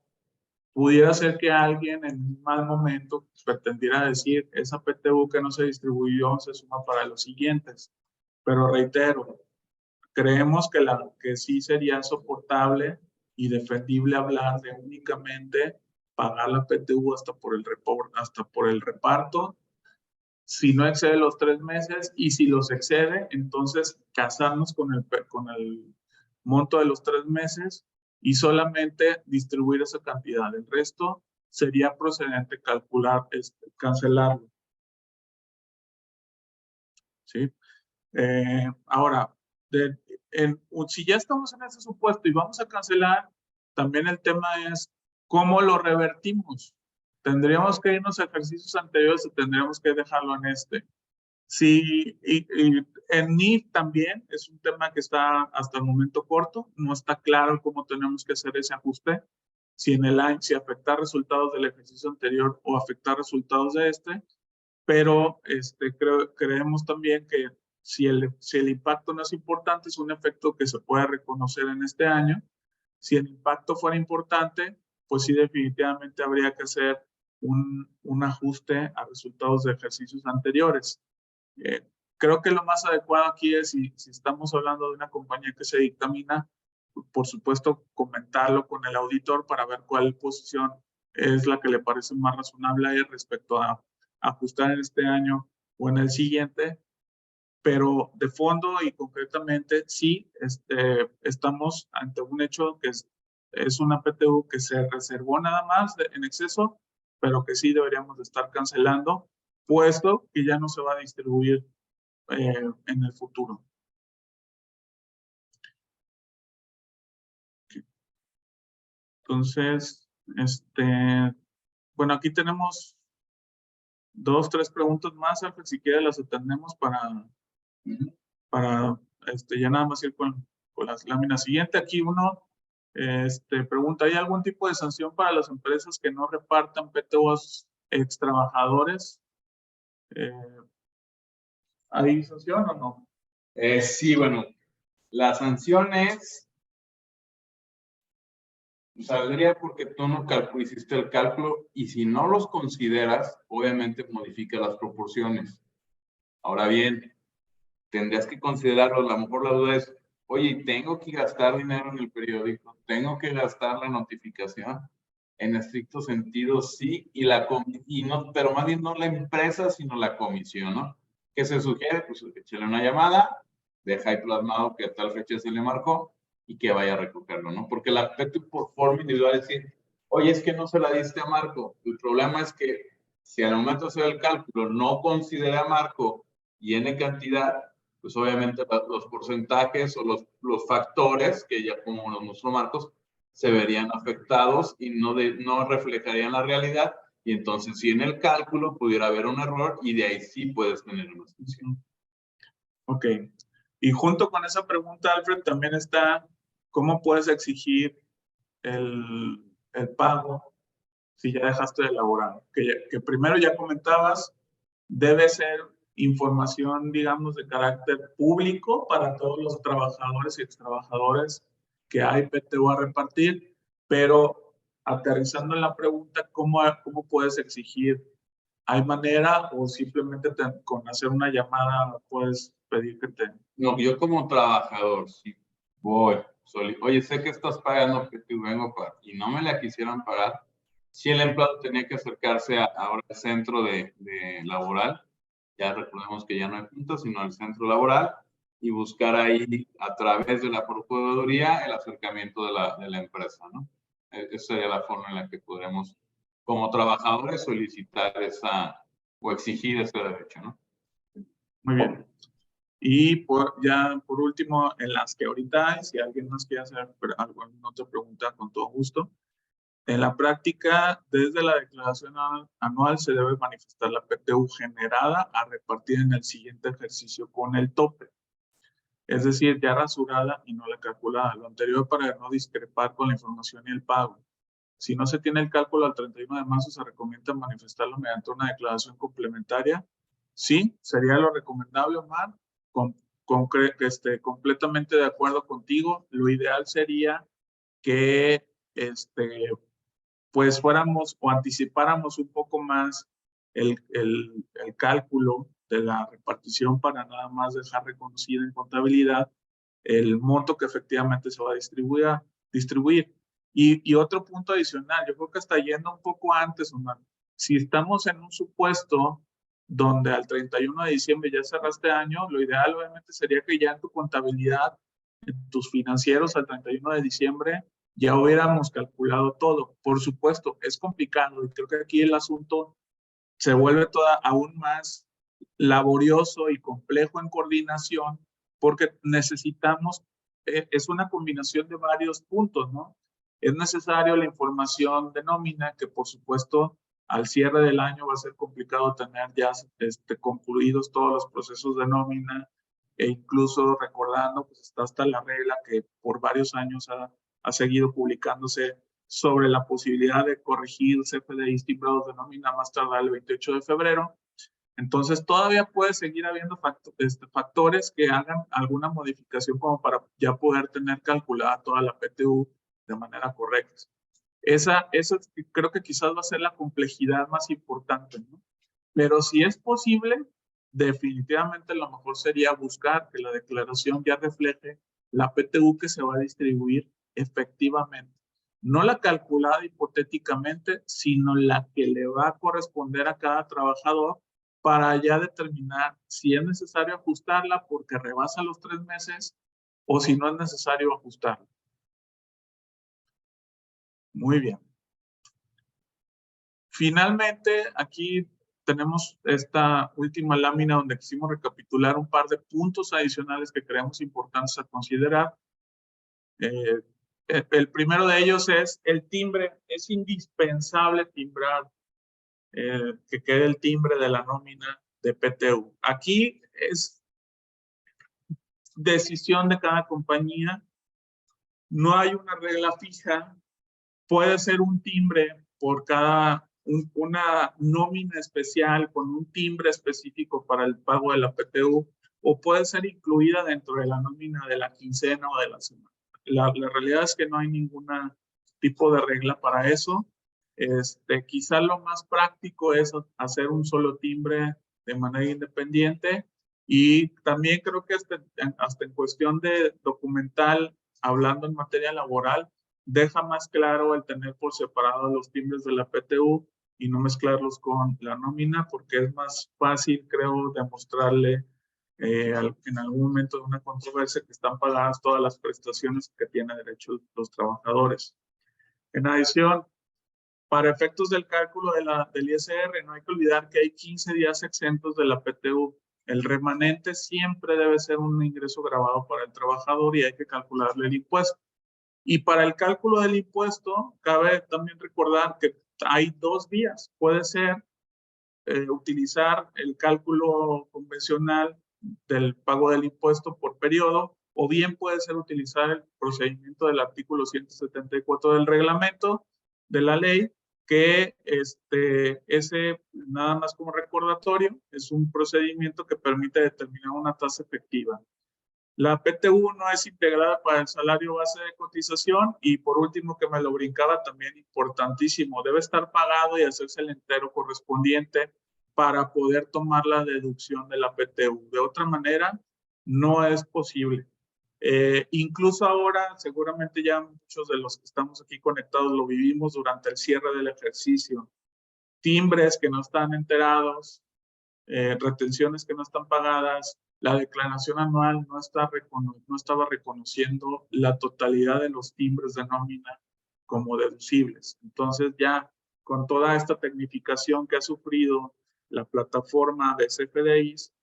pudiera ser que alguien en un mal momento pretendiera decir, esa PTU que no se distribuyó se suma para los siguientes. Pero reitero, creemos que sí sería soportable y defendible hablar de únicamente pagar la PTU hasta por el reparto, si no excede los 3 meses, y si los excede, entonces casarnos con el monto de los 3 meses y solamente distribuir esa cantidad. El resto sería procedente calcular, cancelarlo. ¿Sí? Ahora, si ya estamos en ese supuesto y vamos a cancelar, también el tema es cómo lo revertimos. Tendríamos que irnos a ejercicios anteriores o tendríamos que dejarlo en este. Sí, y en NIF también es un tema que está hasta el momento corto. No está claro cómo tenemos que hacer ese ajuste. Si en el año, si afectar resultados del ejercicio anterior o afectar resultados de este. Pero creemos también que si el impacto no es importante, es un efecto que se puede reconocer en este año. Si el impacto fuera importante, pues sí, definitivamente habría que hacer un ajuste a resultados de ejercicios anteriores. Creo que lo más adecuado aquí es, si estamos hablando de una compañía que se dictamina, por supuesto, comentarlo con el auditor para ver cuál posición es la que le parece más razonable respecto a ajustar en este año o en el siguiente. Pero de fondo y concretamente, sí, estamos ante un hecho que es una PTU que se reservó nada más en exceso, pero que sí deberíamos de estar cancelando, puesto que ya no se va a distribuir en el futuro. Entonces, bueno, aquí tenemos 2, 3 preguntas más, Alfred, si quieres las atendemos para ya nada más ir con las láminas. Siguiente, aquí uno pregunta, ¿hay algún tipo de sanción para las empresas que no repartan PTU a sus ex trabajadores? ¿Hay sanción o no? Sí, bueno, la sanción es, saldría porque tú no hiciste el cálculo y si no los consideras, obviamente modifica las proporciones. Ahora bien, tendrías que considerarlo, a lo mejor la duda es, oye, ¿tengo que gastar dinero en el periódico? ¿Tengo que gastar la notificación? En estricto sentido, sí, pero más bien no la empresa, sino la comisión, ¿no? ¿Qué se sugiere? Pues que échale una llamada, deja ahí plasmado que a tal fecha se le marcó y que vaya a recogerlo, ¿no? Porque la PTU por forma individual es decir, oye, es que no se la diste a Marco. El problema es que si al momento de hacer el cálculo no considera a Marco y N cantidad, pues obviamente los porcentajes o los factores que ya como los mostró Marcos, se verían afectados y no reflejarían la realidad, y entonces si en el cálculo pudiera haber un error y de ahí sí puedes tener una sanción. Ok. Y junto con esa pregunta, Alfred, también está cómo puedes exigir el pago si ya dejaste de elaborar. Que primero ya comentabas, debe ser información, digamos, de carácter público para todos los trabajadores y extrabajadores que hay PTU a repartir, pero aterrizando en la pregunta, ¿cómo puedes exigir ¿Hay manera o simplemente con hacer una llamada puedes pedir que te... No, yo como trabajador, si voy, oye, sé que estás pagando PTU, vengo y no me la quisieran pagar, si el empleado tenía que acercarse ahora al centro de laboral, ya recordemos que ya no hay junta, sino al centro laboral, y buscar ahí a través de la procuraduría el acercamiento de la empresa, ¿no? Esa sería la forma en la que podremos, como trabajadores, solicitar o exigir ese derecho, ¿no? Muy bien. Y ya por último, en las que ahorita hay, si alguien más quiere hacer alguna otra pregunta, con todo gusto. En la práctica, desde la declaración anual se debe manifestar la PTU generada a repartir en el siguiente ejercicio con el tope. Es decir, ya rasurada y no la calculada. Lo anterior para no discrepar con la información y el pago. Si no se tiene el cálculo al 31 de marzo, se recomienda manifestarlo mediante una declaración complementaria. Sí, sería lo recomendable, Omar. Completamente de acuerdo contigo. Lo ideal sería que pues fuéramos o anticipáramos un poco más el cálculo de la repartición para nada más dejar reconocido en contabilidad el monto que efectivamente se va a distribuir. Y otro punto adicional, yo creo que está yendo un poco antes, Omar. Si estamos en un supuesto donde al 31 de diciembre ya cerraste año, lo ideal obviamente sería que ya en tu contabilidad, en tus financieros al 31 de diciembre, ya hubiéramos calculado todo. Por supuesto, es complicado y creo que aquí el asunto se vuelve aún más laborioso y complejo en coordinación porque necesitamos, es una combinación de varios puntos, ¿no? Es necesario la información de nómina, que por supuesto al cierre del año va a ser complicado tener ya concluidos todos los procesos de nómina e incluso recordando, pues está hasta la regla que por varios años ha seguido publicándose sobre la posibilidad de corregir CFDIs timbrados de nómina más tardar el 28 de febrero. Entonces, todavía puede seguir habiendo factores que hagan alguna modificación como para ya poder tener calculada toda la PTU de manera correcta. Esa creo que quizás va a ser la complejidad más importante, ¿no? Pero si es posible, definitivamente lo mejor sería buscar que la declaración ya refleje la PTU que se va a distribuir efectivamente. No la calculada hipotéticamente, sino la que le va a corresponder a cada trabajador para ya determinar si es necesario ajustarla porque rebasa los 3 meses o si no es necesario ajustarla. Muy bien. Finalmente, aquí tenemos esta última lámina donde quisimos recapitular un par de puntos adicionales que creemos importantes a considerar. El primero de ellos es el timbre. Es indispensable timbrar, que quede el timbre de la nómina de PTU. Aquí es decisión de cada compañía. No hay una regla fija. Puede ser un timbre por una nómina especial con un timbre específico para el pago de la PTU o puede ser incluida dentro de la nómina de la quincena o de la semana. La realidad es que no hay ningún tipo de regla para eso. Quizá lo más práctico es hacer un solo timbre de manera independiente y también creo que hasta en cuestión de documental, hablando en materia laboral, deja más claro el tener por separado los timbres de la PTU y no mezclarlos con la nómina porque es más fácil, creo, demostrarle en algún momento de una controversia que están pagadas todas las prestaciones que tienen derecho los trabajadores. En adición, para efectos del cálculo del ISR, no hay que olvidar que hay 15 días exentos de la PTU. El remanente siempre debe ser un ingreso grabado para el trabajador y hay que calcularle el impuesto. Y para el cálculo del impuesto, cabe también recordar que hay 2 vías. Puede ser utilizar el cálculo convencional del pago del impuesto por periodo, o bien puede ser utilizar el procedimiento del artículo 174 del reglamento de la ley, que ese, nada más como recordatorio, es un procedimiento que permite determinar una tasa efectiva. La PTU no es integrada para el salario base de cotización y por último que me lo brincaba también importantísimo, debe estar pagado y hacerse el entero correspondiente para poder tomar la deducción de la PTU. De otra manera, no es posible. Incluso ahora, seguramente ya muchos de los que estamos aquí conectados lo vivimos durante el cierre del ejercicio. Timbres que no están enterados, retenciones que no están pagadas, la declaración anual no estaba reconociendo la totalidad de los timbres de nómina como deducibles. Entonces ya con toda esta tecnificación que ha sufrido la plataforma de CFDIs,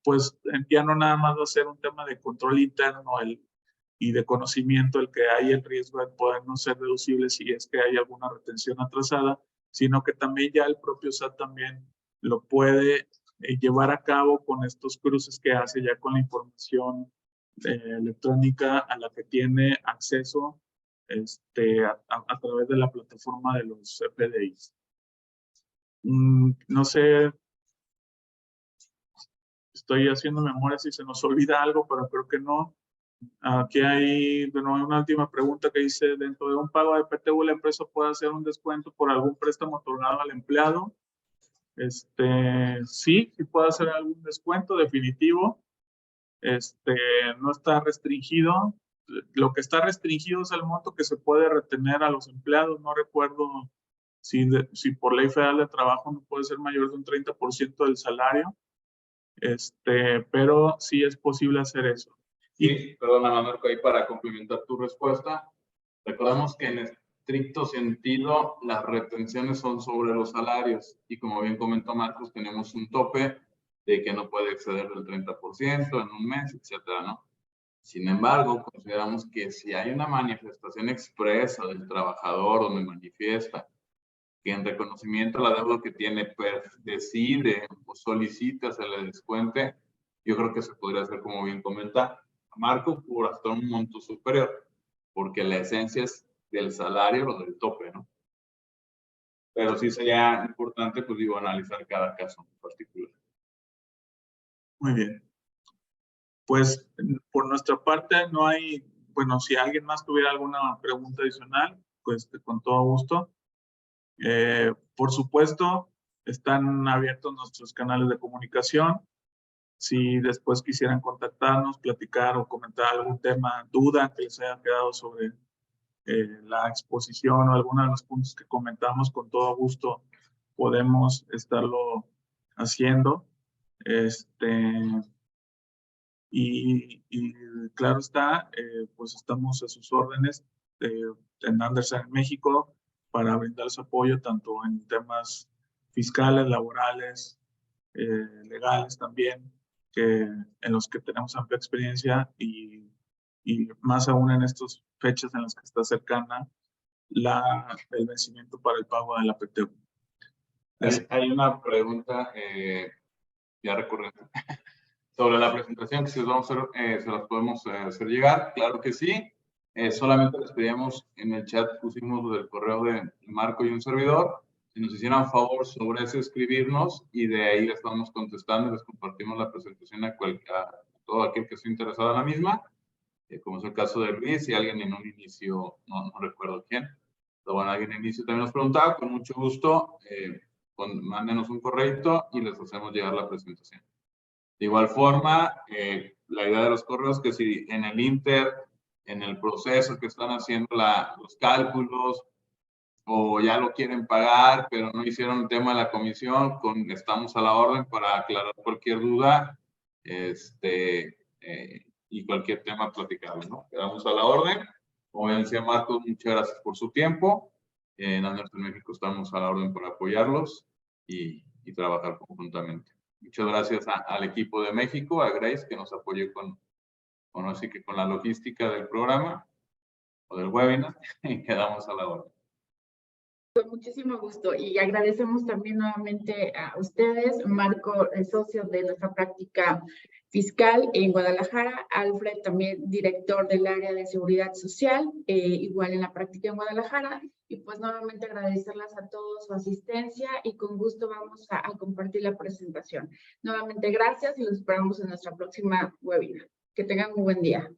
pues ya no nada más va a ser un tema de control interno y de conocimiento el que hay el riesgo de poder no ser deducible si es que hay alguna retención atrasada, sino que también ya el propio SAT también lo puede llevar a cabo con estos cruces que hace ya con la información electrónica a la que tiene acceso a través de la plataforma de los CFDIs. No sé, estoy haciendo memoria si se nos olvida algo, pero creo que no. Aquí hay, bueno, una última pregunta que dice, dentro de un pago de PTU, ¿la empresa puede hacer un descuento por algún préstamo otorgado al empleado? Sí puede hacer algún descuento definitivo. No está restringido. Lo que está restringido es el monto que se puede retener a los empleados. No recuerdo si por ley federal de trabajo no puede ser mayor de un 30% del salario. Pero sí es posible hacer eso. Sí, perdona, Marco, ahí para complementar tu respuesta. Recordamos que en estricto sentido las retenciones son sobre los salarios y como bien comentó Marcos, tenemos un tope de que no puede exceder del 30% en un mes, etcétera, ¿no? Sin embargo, consideramos que si hay una manifestación expresa del trabajador donde manifiesta que en reconocimiento a la deuda que tiene decide o solicita se le descuente, yo creo que se podría hacer como bien comenta Marco por hasta un monto superior, porque la esencia es del salario o del tope, ¿no? Pero sí sería importante, pues digo, analizar cada caso en particular. Muy bien. Pues por nuestra parte no hay, bueno, si alguien más tuviera alguna pregunta adicional, pues con todo gusto. Por supuesto, están abiertos nuestros canales de comunicación. Si después quisieran contactarnos, platicar o comentar algún tema, duda que les haya quedado sobre la exposición o alguno de los puntos que comentamos, con todo gusto podemos estarlo haciendo. Y claro está, pues estamos a sus órdenes en Andersen en México para brindarles apoyo tanto en temas fiscales, laborales, legales también, en los que tenemos amplia experiencia y más aún en estas fechas en las que está cercana el vencimiento para el pago de la PTU. Hay una pregunta ya recurrente sobre la presentación que se las podemos hacer llegar. Claro que sí. Solamente les pedíamos en el chat, pusimos del correo de Marco y un servidor. Si nos hicieran favor sobre eso, escribirnos y de ahí les vamos contestando y les compartimos la presentación a todo aquel que esté interesado en la misma. Como es el caso de Luis y alguien en un inicio, no recuerdo quién, pero bueno, alguien en inicio también nos preguntaba, con mucho gusto, mándenos un correito y les hacemos llegar la presentación. De igual forma, la idea de los correos es que si en el en el proceso que están haciendo los cálculos, o ya lo quieren pagar, pero no hicieron el tema de la comisión, estamos a la orden para aclarar cualquier duda y cualquier tema platicado, ¿no? Quedamos a la orden. Como decía Marcos, muchas gracias por su tiempo. En Andersen México estamos a la orden para apoyarlos y trabajar conjuntamente. Muchas gracias al equipo de México, a Grace, que nos apoyó con la logística del programa o del webinar, y quedamos a la orden. Con muchísimo gusto y agradecemos también nuevamente a ustedes, Marco, el socio de nuestra práctica fiscal en Guadalajara, Alfred, también director del área de seguridad social, igual en la práctica en Guadalajara, y pues nuevamente agradecerles a todos su asistencia y con gusto vamos a compartir la presentación. Nuevamente gracias y los esperamos en nuestra próxima webinar. Que tengan un buen día.